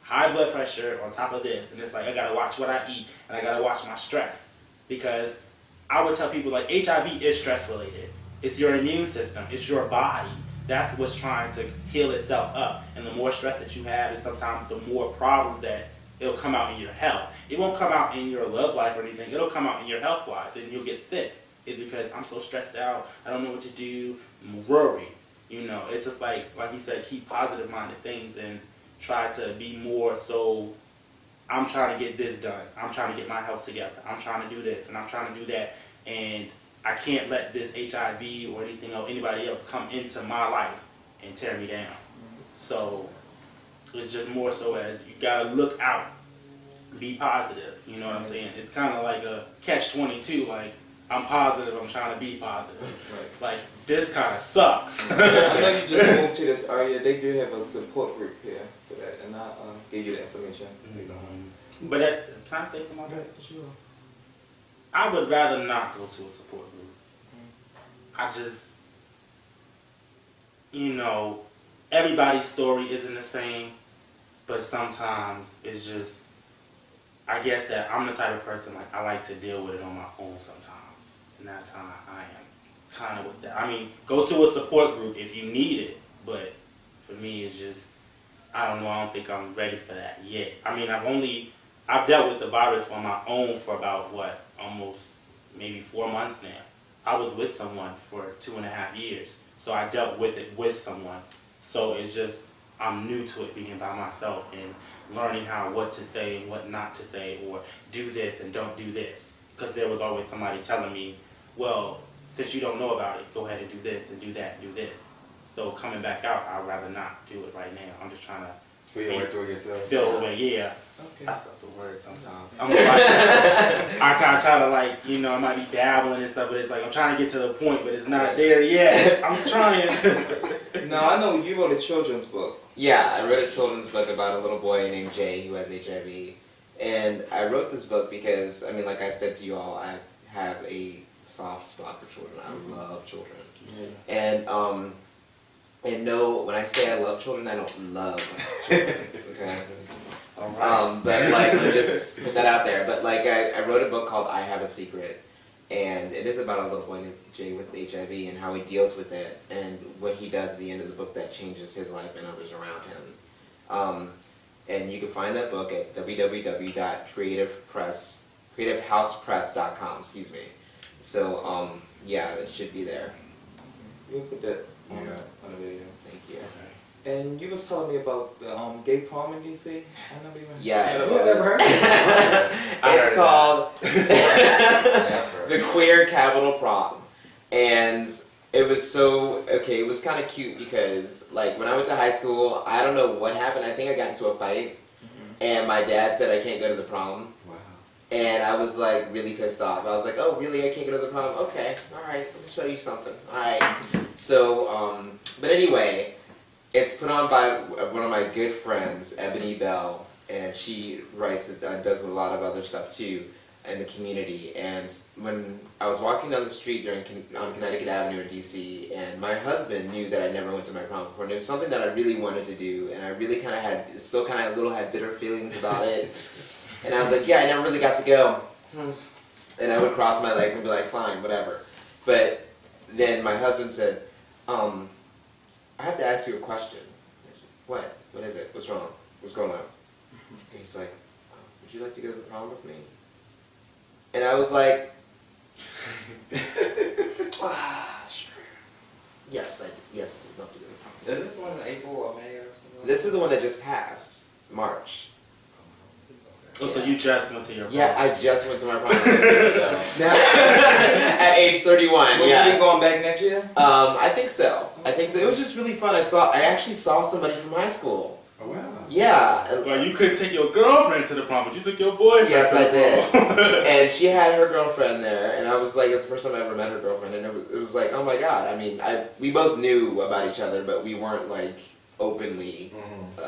high blood pressure on top of this, and it's I gotta watch what I eat, and I gotta watch my stress. Because I would tell people, HIV is stress-related. It's your immune system. It's your body. That's what's trying to heal itself up. And the more stress that you have, is sometimes the more problems that it'll come out in your health. It won't come out in your love life or anything. It'll come out in your health-wise, and you'll get sick. It's because I'm so stressed out. I don't know what to do. I'm worried. It's just like he said, keep positive-minded things and try to be more so I'm trying to get this done. I'm trying to get my health together. I'm trying to do this and I'm trying to do that. And I can't let this HIV or anything or anybody else come into my life and tear me down. So it's just more so as you gotta look out, be positive. You know what I'm saying? It's kind of like a catch-22. Like, I'm positive, I'm trying to be positive. Like, this kind of sucks. I know you just moved to this area. They do have a support group here for that, and I'll give you the information. But can I say something about that? Sure. I would rather not go to a support group. I just, you know, everybody's story isn't the same, but sometimes it's just, I guess that I'm the type of person, like, I like to deal with it on my own sometimes. And that's how I am kind of with that. I mean, go to a support group if you need it, but for me, it's just, I don't know, I don't think I'm ready for that yet. I mean, I've dealt with the virus on my own for about, almost maybe 4 months now. I was with someone for 2.5 years, so I dealt with it with someone. So it's just, I'm new to it being by myself and learning what to say and what not to say, or do this and don't do this. Because there was always somebody telling me, well, since you don't know about it, go ahead and do this and do that and do this. So coming back out, I'd rather not do it right now. I'm just trying to Feel your way through yourself. feel the way, yeah. Okay. I stuff the word sometimes. I kind of try to, like, you know, I might be dabbling and stuff, but it's like I'm trying to get to the point, but it's not there yet. I'm trying. Now, I know you wrote a children's book. Yeah, I wrote a children's book about a little boy named Jay who has HIV. And I wrote this book because, I mean, like I said to you all, I have a soft spot for children. I love children. Yeah. And no, when I say I love children, I don't love children. Okay? Alright. But, like, let me just put that out there. But, like, I wrote a book called I Have a Secret. And it is about a little boy named Jay with HIV and how he deals with it and what he does at the end of the book that changes his life and others around him. And you can find that book at www.creativehousepress.com, excuse me. So, yeah, it should be there. We'll put that on the video. Thank you. Okay. And you was telling me about the gay prom in DC? I never even Yes. You ever heard of it? It's called the Queer Capital Prom. And it was it was kind of cute because, like, when I went to high school, I don't know what happened. I think I got into a fight, and my dad said I can't go to the prom. Wow. And I was, like, really pissed off. I was like, oh, really? I can't go to the prom? Okay, alright, let me show you something. Alright. So, but anyway, it's put on by one of my good friends, Ebony Bell, and she writes, does a lot of other stuff too in the community. And when I was walking down the street on Connecticut Avenue in DC, and my husband knew that I never went to my prom before, and it was something that I really wanted to do, and I really kind of had bitter feelings about it. And I was like, yeah, I never really got to go. And I would cross my legs and be like, fine, whatever. But then my husband said, I have to ask you a question. I said, what? What is it? What's wrong? What's going on? And he's like, would you like to go to the prom with me? And I was like, sure. Yes, Yes, I'd love to go to the prom. Is this one in April or May or something? This is the one that just passed, March. Oh, so you just went to your prom? Yeah, I just went to my prom 6 years ago. At age 31, Will yes. you be going back next year? I think so. It was just really fun. I actually saw somebody from high school. Oh, wow. Yeah. Well, you couldn't take your girlfriend to the prom, but you took your boyfriend Yes, to the I prom. did. And she had her girlfriend there, and I was like, it's the first time I ever met her girlfriend, and it was like, oh my god. I mean, we both knew about each other, but we weren't, like, openly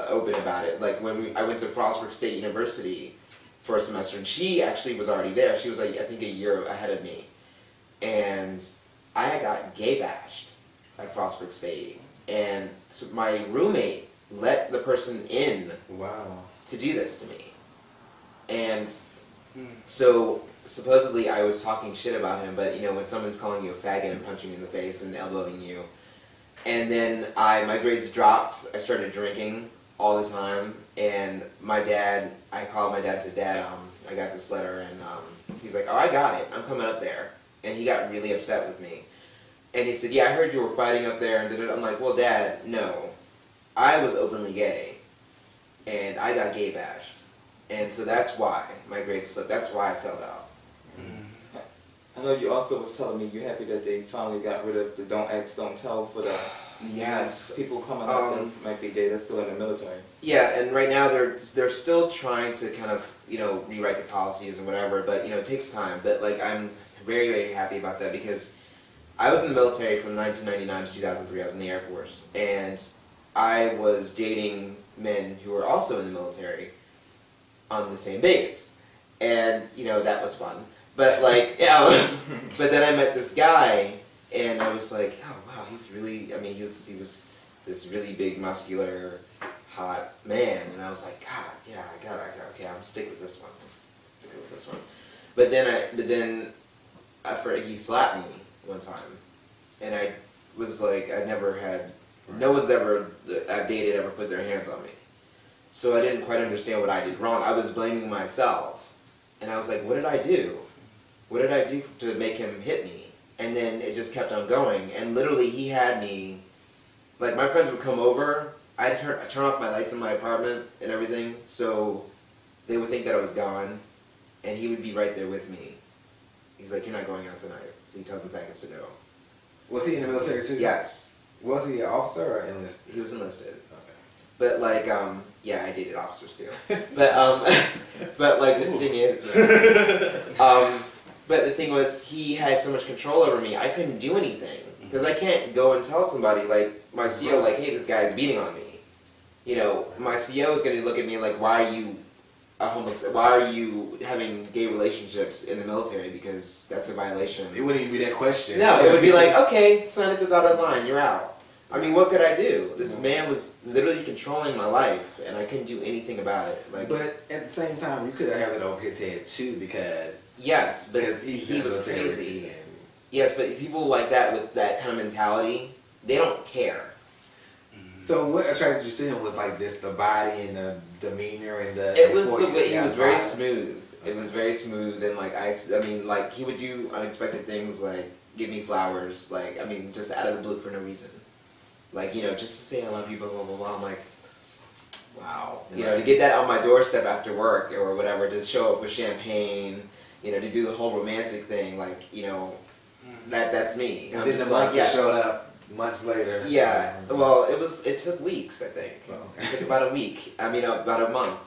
open about it. Like, when I went to Frostburg State University for a semester, and she actually was already there. She was, like, I think a year ahead of me. And I got gay bashed at Frostburg State, and so my roommate let the person in to do this to me. And so supposedly I was talking shit about him, but you know, when someone's calling you a faggot and punching you in the face and elbowing you, and then my grades dropped, I started drinking all the time, and I called my dad and said, Dad, I got this letter, and he's like, oh, I got it, I'm coming up there. And he got really upset with me. And he said, yeah, I heard you were fighting up there, and I'm like, well, Dad, no. I was openly gay, and I got gay bashed. And so that's why my grades slipped. That's why I failed out. I know you also was telling me you're happy that they finally got rid of the don't ask, don't tell for the Yes. people coming up that might be gay that's still in the military. Yeah, and right now they're still trying to kind of, you know, rewrite the policies and whatever, but, you know, it takes time. But, like, I'm very, very happy about that because I was in the military from 1999 to 2003. I was in the Air Force. And I was dating men who were also in the military on the same base. And, you know, that was fun. But, like, yeah, but then I met this guy, and I was like, oh, wow, he's really, I mean, he was this really big, muscular, hot man, and I was like, God, yeah, okay, I'm gonna stick with this one. But then he slapped me one time, and I was like, no one's ever, I've dated ever put their hands on me. So I didn't quite understand what I did wrong. I was blaming myself, and I was like, what did I do? What did I do to make him hit me? And then it just kept on going, and literally he had me, like my friends would come over, I'd turn off my lights in my apartment and everything, so they would think that I was gone, and he would be right there with me. He's like, you're not going out tonight, so he tells the faggots to no. Was he in the military too? Yes. Was he an officer or enlisted? He was enlisted. Okay. But like, yeah, I dated officers too. But like the thing is, but the thing was, he had so much control over me, I couldn't do anything. Because I can't go and tell somebody, like, my CO, like, hey, this guy's beating on me. You know, my CO is going to look at me like, why are you having gay relationships in the military? Because that's a violation. It wouldn't even be that question. No, it would be like, okay, sign at the dotted line, you're out. I mean, what could I do? This man was literally controlling my life, and I couldn't do anything about it. Like, but at the same time, you could have had it over his head too, because yes, but he was crazy. Yes, but people like that with that kind of mentality, they don't care. So what attracted you to him was like this, the body and the demeanor and the... It was the way he was very smooth. It was very smooth, and like I mean, like he would do unexpected things, like give me flowers, like I mean, just out of the blue for no reason. Like, you know, just to say I love you, blah blah blah blah. I'm like, wow. You know, to get that on my doorstep after work or whatever, to show up with champagne, you know, to do the whole romantic thing, like, you know, that's me. And I'm then the just like, monster showed up months later. Yeah. Well, it took weeks, I think. Oh, okay. It took about a week. I mean, about a month.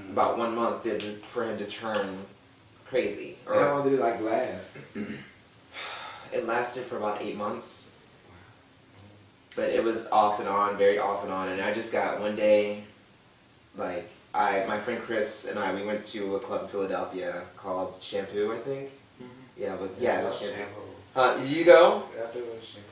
About 1 month for him to turn crazy. Or how long did it like last? It lasted for about 8 months. But it was off and on, very off and on, and I just got one day, like, my friend Chris and we went to a club in Philadelphia called Shampoo, I think. Yeah, it was Shampoo. Did you go? Yeah, I do love Shampoo.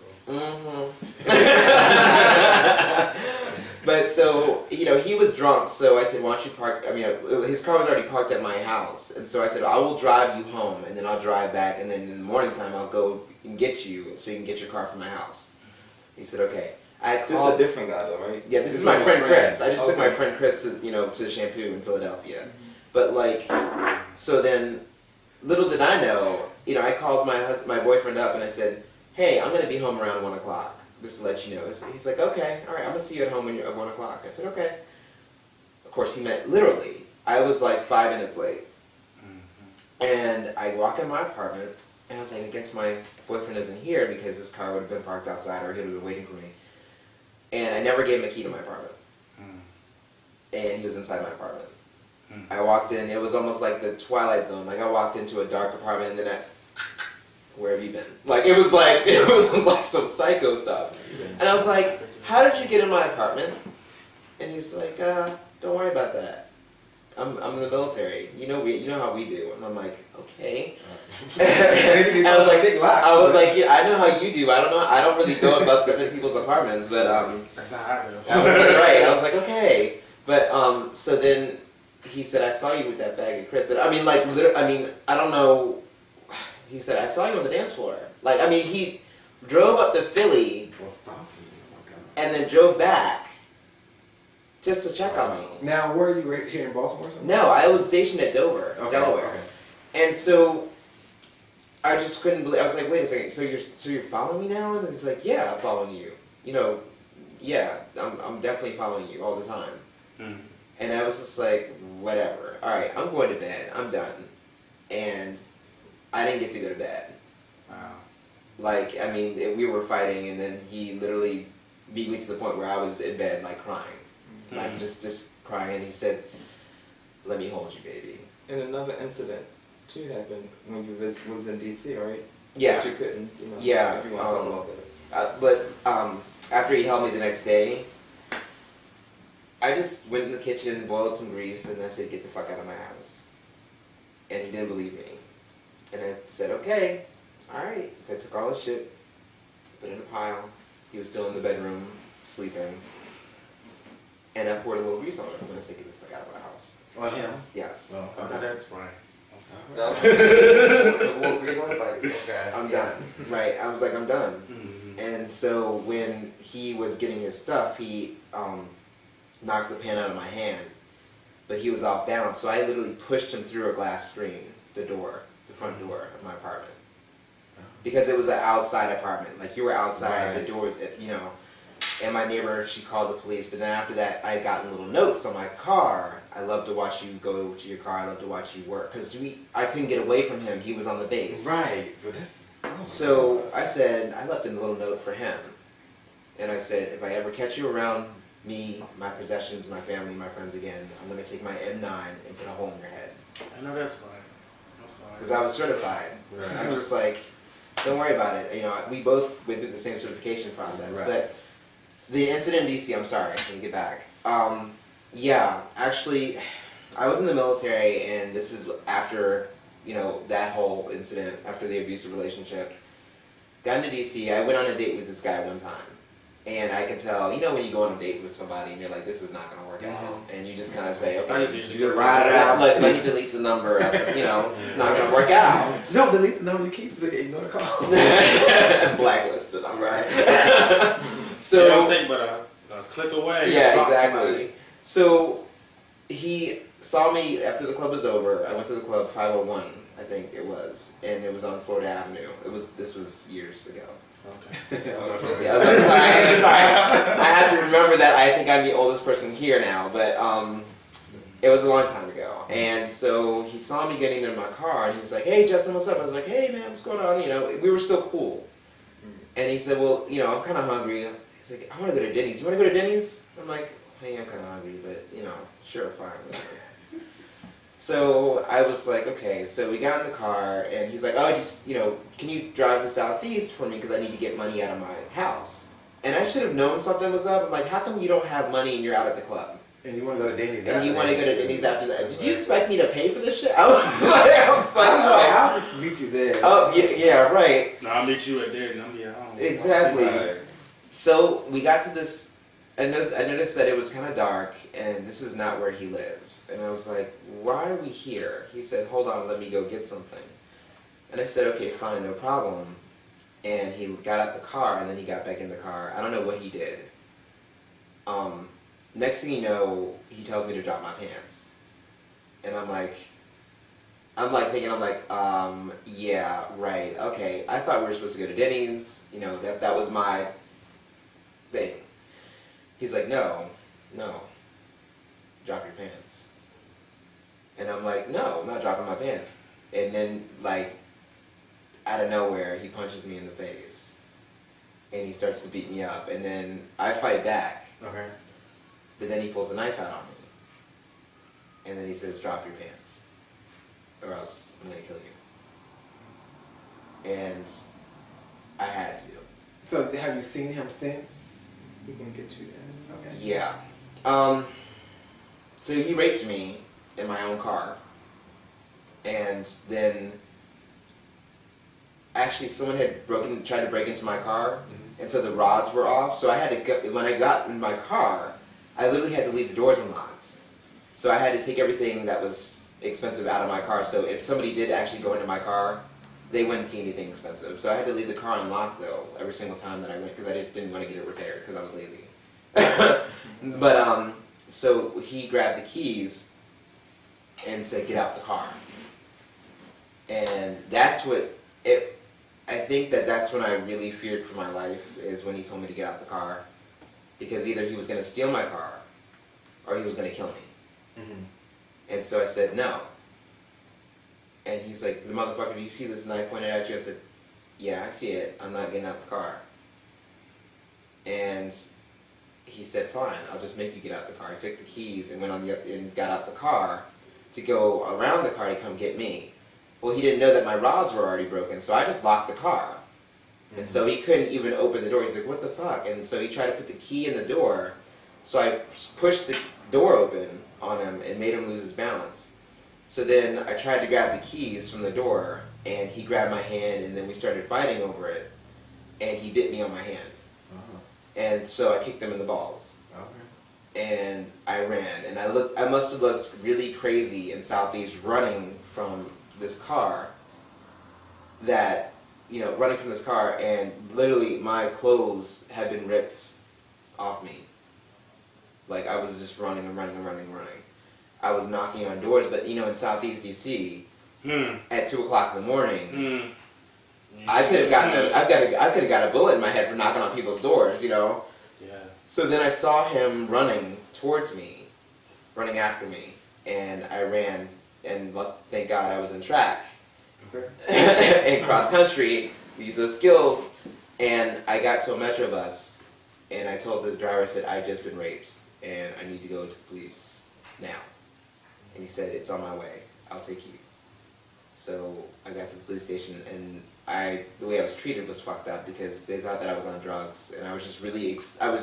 But so, you know, he was drunk, so I said, why don't you park, I mean, his car was already parked at my house, and so I said, I will drive you home, and then I'll drive back, and then in the morning time I'll go and get you, so you can get your car from my house. He said, okay. This is a different guy though, right? Yeah, this is my friend Chris. I just took my friend Chris to, you know, to Shampoo in Philadelphia. But like, so then, little did I know, you know, I called my boyfriend up and I said, hey, I'm going to be home around 1 o'clock, just to let you know. He's like, okay, all right, I'm going to see you at home when you're at 1 o'clock. I said, okay. Of course, he meant literally. I was like 5 minutes late. And I walk in my apartment, and I was like, I guess my boyfriend isn't here because his car would have been parked outside or he would have been waiting for me. And I never gave him a key to my apartment. And he was inside my apartment. I walked in, it was almost like the Twilight Zone. Like I walked into a dark apartment and then where have you been? Like it was like some psycho stuff. And I was like, how did you get in my apartment? And he's like, don't worry about that. I'm in the military. You know how we do. And I'm like, okay. And I was like, yeah, I know how you do. I don't really go and bust up in people's apartments, but That's not how I do. I was like, right. I was like, okay. But so then he said, I saw you with that faggot Chris. I mean, like, I don't know. He said, I saw you on the dance floor. Like, I mean, he drove up to Philly and then drove back just to check on me. Now, were you right here in Baltimore or something? No, I was stationed at Dover, Delaware. Okay. And so I just couldn't believe. I was like, wait a second. So you're following me now? And he's like, yeah, I'm following you. You know, yeah, I'm definitely following you all the time. And I was just like, whatever. alright, I'm going to bed, I'm done. And I didn't get to go to bed. Wow. Like, I mean, we were fighting, and then he literally beat me to the point where I was in bed, like, crying. Like, just crying, and he said, let me hold you, baby. And another incident, too, happened when you was in D.C., right? Yeah. But you couldn't, you know, Yeah, if you want to talk about that. But after he held me the next day, I just went in the kitchen, boiled some grease, and I said, get the fuck out of my house. And he didn't believe me. And I said, okay, alright. So I took all his shit, put it in a pile. He was still in the bedroom, sleeping. And I poured a little grease on him, and I said, get the fuck out of my house. On him? Yes. Well, Oh, that's right. Well, we was like, okay. I'm done. Right. I was like, I'm done. Mm-hmm. And so when he was getting his stuff, he knocked the pan out of my hand, but he was off balance. So I literally pushed him through a glass screen, the front door of my apartment, because it was an outside apartment. Like you were outside, the door was, you know. And my neighbor, she called the police. But then after that, I had gotten little notes on my car. I love to watch you go to your car. I love to watch you work. Because I couldn't get away from him. He was on the base. Right. But that's... So I said, I left a little note for him. And I said, if I ever catch you around me, my possessions, my family, my friends again, I'm going to take my M9 and put a hole in your head. I know that's right. I'm sorry. Because I was certified. Right. I'm just like, don't worry about it. You know, we both went through the same certification process. Right. But the incident in DC, I'm sorry, let me get back. Yeah, actually, I was in the military, and this is after, you know, that whole incident, after the abusive relationship. Got into DC, I went on a date with this guy one time. And I can tell, you know, when you go on a date with somebody and you're like, this is not going to work out. And you just kind of say, okay, You just ride it out. let me delete the number, you know, it's not going to work out. No, delete the number you keep, so ignore the call. Blacklist the number. Right. So, it don't take but a click away. yeah, Talk to exactly. somebody. So he saw me after the club was over. I went to the club 501, I think it was, and it was on Florida Avenue. This was years ago. Okay. Yeah, I'm sorry. I have to remember that. I think I'm the oldest person here now, but it was a long time ago. And so he saw me getting in my car, and he's like, "Hey, Justin, what's up?" I was like, "Hey, man, what's going on?" You know, we were still cool. And he said, "Well, you know, I'm kind of hungry." He's like, "I want to go to Denny's. You want to go to Denny's?" I'm like, "Hey, I'm kind of hungry, but you know, sure, fine, whatever." So I was like, okay. So we got in the car, and he's like, "Oh, just, you know, can you drive to Southeast for me because I need to get money out of my house?" And I should have known something was up. I'm like, "How come you don't have money and you're out at the club? And you want to go to Denny's And you want to go to too. Denny's after that? Did you expect me to pay for this shit?" I was like, oh. I'll just meet you there. Oh, yeah, right. No, I'll meet you at there and I'll be at home. Exactly. Right. So we got to this. I noticed that it was kind of dark, and this is not where he lives. And I was like, "Why are we here?" He said, "Hold on, let me go get something." And I said, "Okay, fine, no problem." And he got out the car, and then he got back in the car. I don't know what he did. Next thing you know, he tells me to drop my pants. And I'm like, yeah, right, okay. I thought we were supposed to go to Denny's. You know, that was my thing. He's like, no, drop your pants. And I'm like, no, I'm not dropping my pants. And then, like, out of nowhere, he punches me in the face. And he starts to beat me up. And then I fight back. Okay. But then he pulls a knife out on me. And then he says, drop your pants, or else I'm going to kill you. And I had to. So have you seen him since? We're going to get to that. Okay. Yeah. So he raped me in my own car. And then actually someone had tried to break into my car, and so the rods were off. So I had to go, when I got in my car, I literally had to leave the doors unlocked. So I had to take everything that was expensive out of my car. So if somebody did actually go into my car, they wouldn't see anything expensive. So I had to leave the car unlocked though every single time that I went, because I just didn't want to get it repaired because I was lazy. But so he grabbed the keys and said, "Get out the car." And that's what it. I think that's when I really feared for my life, is when he told me to get out the car, because either he was going to steal my car or he was going to kill me. And so I said, no. And he's like, the motherfucker, do you see this? And I pointed at you. I said, yeah, I see it. I'm not getting out the car. And he said, fine, I'll just make you get out the car. I took the keys and went on and got out the car to go around the car to come get me. Well, he didn't know that my rods were already broken, so I just locked the car. And so he couldn't even open the door. He's like, what the fuck? And so he tried to put the key in the door. So I pushed the door open on him and made him lose his balance. So then I tried to grab the keys from the door, and he grabbed my hand, and then we started fighting over it. And he bit me on my hand. And so I kicked him in the balls. And I ran. And I must have looked really crazy in Southeast running from this car. Running from this car, and literally my clothes had been ripped off me. Like, I was just running and running and running and running. I was knocking on doors, but in Southeast DC, at 2 o'clock in the morning, I could have got a bullet in my head for knocking on people's doors, Yeah. So then I saw him running towards me, running after me, and I ran, and thank God I was in track. In cross country, we use those skills, and I got to a metro bus, and I told the driver, I said, I've just been raped, and I need to go to the police now. And he said, it's on my way, I'll take you. So I got to the police station, and the way I was treated was fucked up because they thought that I was on drugs, and I was just really, I had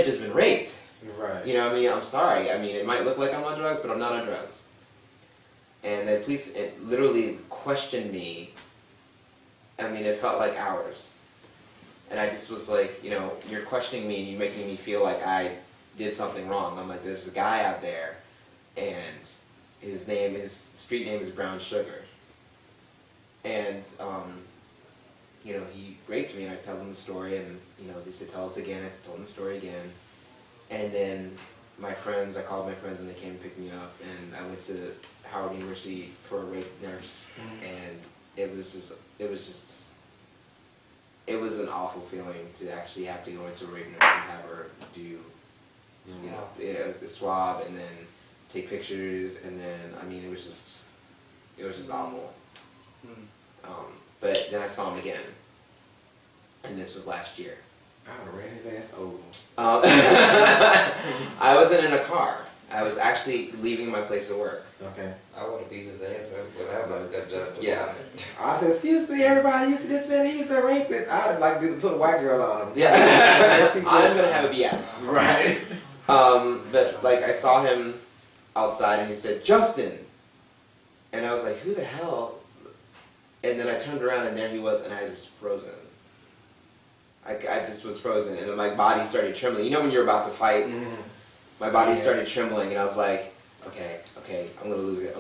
just been raped. Right. I'm sorry. It might look like I'm on drugs, but I'm not on drugs. And the police literally questioned me. It felt like hours. And I just was like, you're questioning me and you're making me feel like I did something wrong. I'm like, there's a guy out there, and his street name is Brown Sugar. And, he raped me, and I tell them the story, and, they said, tell us again. I told them the story again. And then I called my friends, and they came and picked me up, and I went to Howard University for a rape nurse, and it was an awful feeling to actually have to go into a rape nurse and have her do, a swab, and then take pictures, and then, it was just awful. But then I saw him again, and this was last year. I would have ran his ass over. I wasn't in a car. I was actually leaving my place of work. Okay. I would have beat his ass up, but I would have got jumped. Yeah. I said, excuse me, everybody, you see this man, he's a rapist. I would like to put a white girl on him. Yeah. I'm going to have a BS. Right. But, I saw him outside, and he said, Justin. And I was like, who the hell? And then I turned around, and there he was, and I was frozen. I just was frozen, and my body started trembling. When you're about to fight? My body started trembling, and I was like, okay, I'm gonna lose it.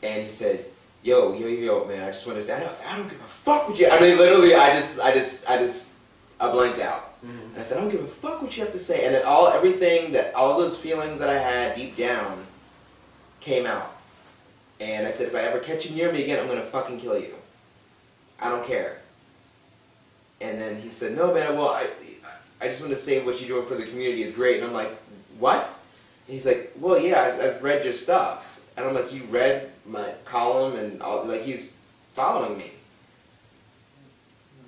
And he said, yo, man, I just want to say, I don't give a fuck with you. Literally, I blanked out. And I said, I don't give a fuck what you have to say. And all those feelings that I had deep down came out. And I said, if I ever catch you near me again, I'm gonna fucking kill you. I don't care. And then he said, no, man, well, I just want to say what you're doing for the community is great. And I'm like, what? And he's like, well, yeah, I've read your stuff. And I'm like, you read my column and all, he's following me.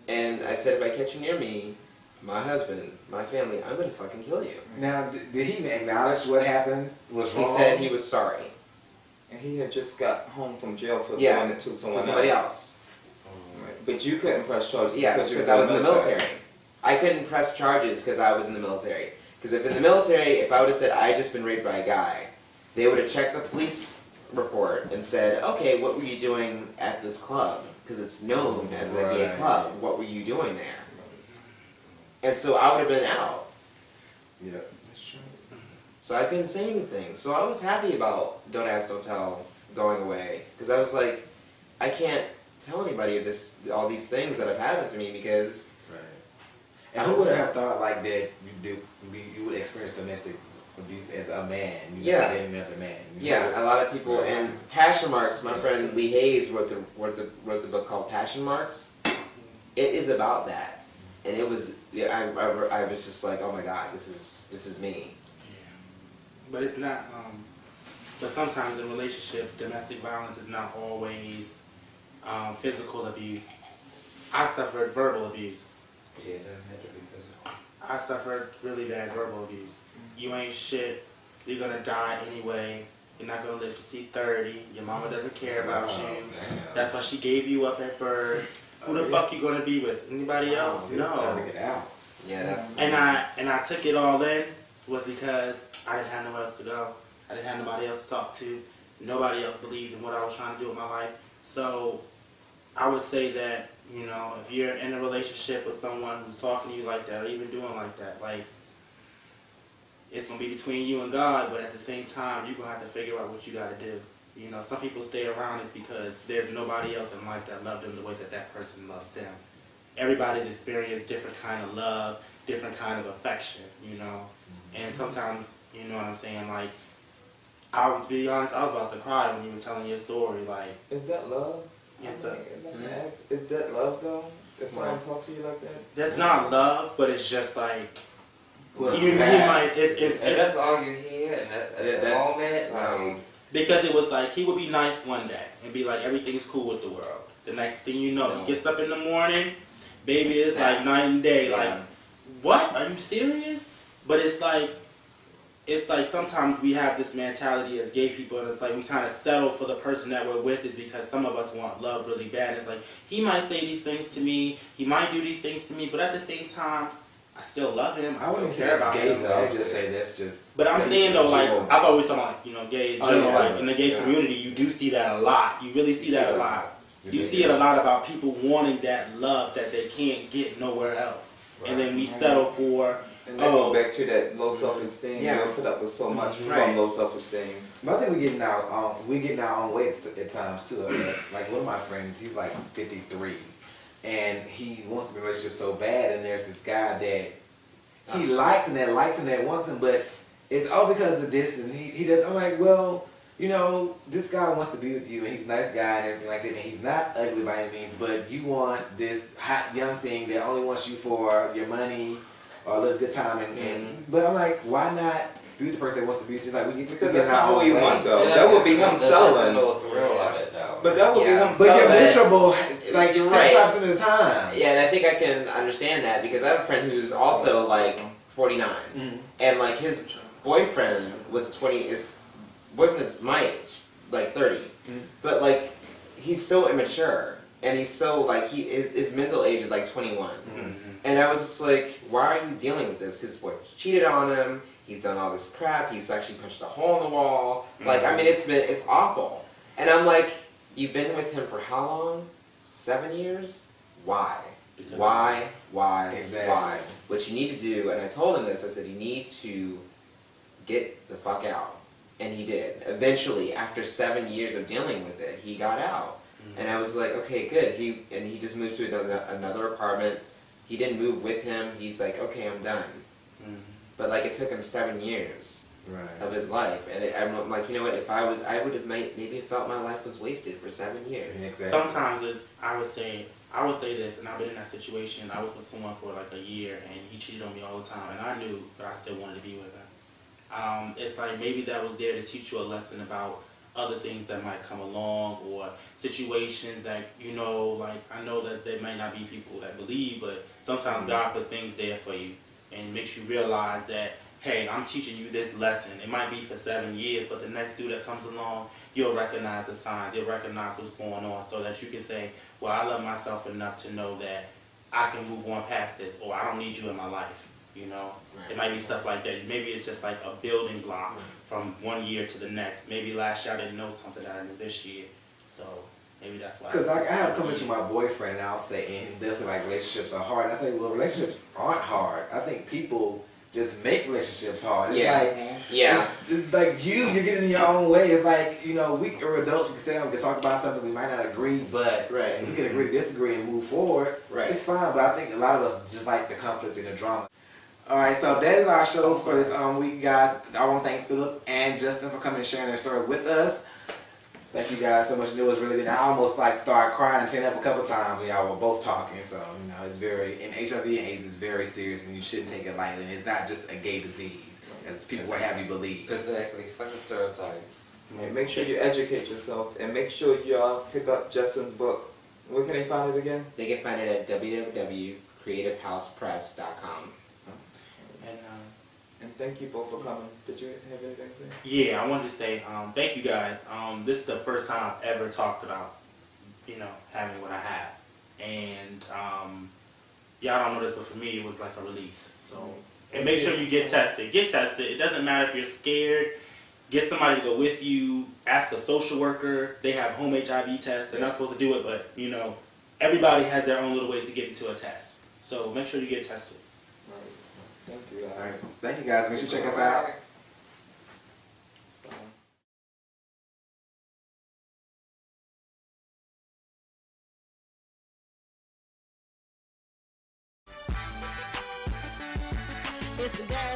And I said, if I catch you near me, my husband, my family, I'm going to fucking kill you. Now, did he acknowledge what happened was wrong? He said he was sorry. And he had just got home from jail for Yeah, doing it to somebody else. But you couldn't press charges. Yes, because I was in the military. I couldn't press charges because I was in the military. Because if in the military, if I would have said I had just been raped by a guy, they would have checked the police report and said, okay, what were you doing at this club? Because it's known as a gay club. What were you doing there? And so I would have been out. Yeah, that's true. So I couldn't say anything. So I was happy about Don't Ask, Don't Tell going away. Because I was like, I can't tell anybody all these things that have happened to me because... Right. And who would have thought that you would experience domestic abuse as a man? You never did another man. Yeah, a lot of people. And Passion Marks, my friend Lee Hayes wrote the book called Passion Marks. It is about that. And it was, I was just like, oh my God, this is me. But it's not. But sometimes in relationships, domestic violence is not always physical abuse. I suffered verbal abuse. Yeah, it doesn't have to be physical. I suffered really bad verbal abuse. You ain't shit. You're gonna die anyway. You're not gonna live to see 30. Your mama doesn't care about you. That's why she gave you up at birth. Who the fuck you gonna be with? Anybody else? It's No. time to get out. Yeah, that's. And I took it all in was because I didn't have nowhere else to go. I didn't have nobody else to talk to. Nobody else believed in what I was trying to do with my life. So I would say that, you know, if you're in a relationship with someone who's talking to you like that or even doing like that, like, it's going to be between you and God, but at the same time, you're going to have to figure out what you got to do. You know, some people stay around is because there's nobody else in life that loved them the way that that person loves them. Everybody's experienced different kind of love, different kind of affection, you know. And sometimes, you know what I'm saying, like, I was, to be honest, I was about to cry when you were telling your story, like. Is that love? Yes, I mean, is that love though? If someone talks to you like that? That's not love, but it's just like, Well, you might, If that's all you hear, and at the that's- moment, like, because it was like, he would be nice one day and be like, everything's cool with the world. The next thing you know, he gets up in the morning, baby, it's like night and day. Yeah. Like, what? Are you serious? But it's like sometimes we have this mentality as gay people, and it's like we kind of settle for the person that we're with is because some of us want love really bad. It's like, he might say these things to me, he might do these things to me, but at the same time, I still love him. I I still wouldn't say care about that's gay him. though. I would just say that's just. But I'm saying though, like, general. I've always thought like, you know, gay in general, yeah, like in the gay yeah. community, you do see that a lot. You really see that a lot. You see it a lot about people wanting that love that they can't get nowhere else. Right. And then we settle for, And then go back to that low self-esteem. Yeah. We'll put up with so much Right. from low self-esteem. But I think we're getting our own way at times too. Like one of my friends, he's like 53, and he wants to be in a relationship so bad, and there's this guy that he likes and that wants him, but it's all because of this, and he does. I'm like, well, you know, this guy wants to be with you, and he's a nice guy and everything like that, and he's not ugly by any means, but you want this hot young thing that only wants you for your money or a little good time, and but I'm like, why not be with the person that wants to be with you? Just like we get Because that's not what we want though. That would be him There's selling. no thrill of it though. But that would be Yeah. him But you're selling. miserable like You're 75% of the time. Yeah, and I think I can understand that because I have a friend who's also like 49, and like his boyfriend was 20. His boyfriend is my age, like 30, but like he's so immature, and he's so like his mental age is like 21, and I was just like, why are you dealing with this? His boyfriend cheated on him. He's done all this crap. He's actually punched a hole in the wall. Like, I mean, it's awful. And I'm like, you've been with him for how long? 7 years? Why? Because Why? Exactly. Why? What you need to do, and I told him this, I said, you need to get the fuck out. And he did. Eventually, after 7 years of dealing with it, he got out. And I was like, okay, good. He just moved to another apartment. He didn't move with him. He's like, okay, I'm done. But like it took him 7 years of his life, and I'm like, you know what? If I would have maybe felt my life was wasted for 7 years. Exactly. Sometimes I would say this, and I've been in that situation. I was with someone for like a year, and he cheated on me all the time, and I knew, but I still wanted to be with him. It's like maybe that was there to teach you a lesson about other things that might come along, or situations that, you know, like I know that there might not be people that believe, but sometimes God put things there for you and makes you realize that, hey, I'm teaching you this lesson. It might be for 7 years, but the next dude that comes along, you'll recognize the signs, you'll recognize what's going on, so that you can say, well, I love myself enough to know that I can move on past this, or I don't need you in my life, you know? Right. It might be stuff like that. Maybe it's just like a building block from 1 year to the next. Maybe last year I didn't know something that I knew this year, so maybe that's why. Because I have a conversation with my boyfriend, and I'll say, and he does say like relationships are hard. And I say, well, relationships aren't hard. I think people just make relationships hard. It's it's like you're getting in your own way. It's like, you know, we're adults. We can sit down, we can talk about something. We might not agree, but if we can agree to disagree and move forward, it's fine. But I think a lot of us just like the conflict and the drama. All right, so that is our show for this week, guys. I want to thank Philip and Justin for coming and sharing their story with us. Thank you guys so much. It was really good. I almost like started crying and tearing up a couple times when y'all were both talking. So, you know, it's very, and HIV and AIDS is very serious, and you shouldn't take it lightly. And it's not just a gay disease. as people will have you believe. Exactly. Fuck the stereotypes. And make sure you educate yourself, and make sure y'all pick up Justin's book. Where can they find it again? They can find it at www.creativehousepress.com. And thank you both for coming. Did you have anything to say? Yeah, I wanted to say thank you guys. This is the first time I've ever talked about, having what I have. And y'all don't know this, but for me, it was like a release. So, and make sure you get tested. Get tested. It doesn't matter if you're scared. Get somebody to go with you. Ask a social worker. They have home HIV tests. They're not supposed to do it, but, everybody has their own little ways to get into a test. So make sure you get tested. Thank you, guys. All right. Thank you guys. Make sure you check us out. It's the Guys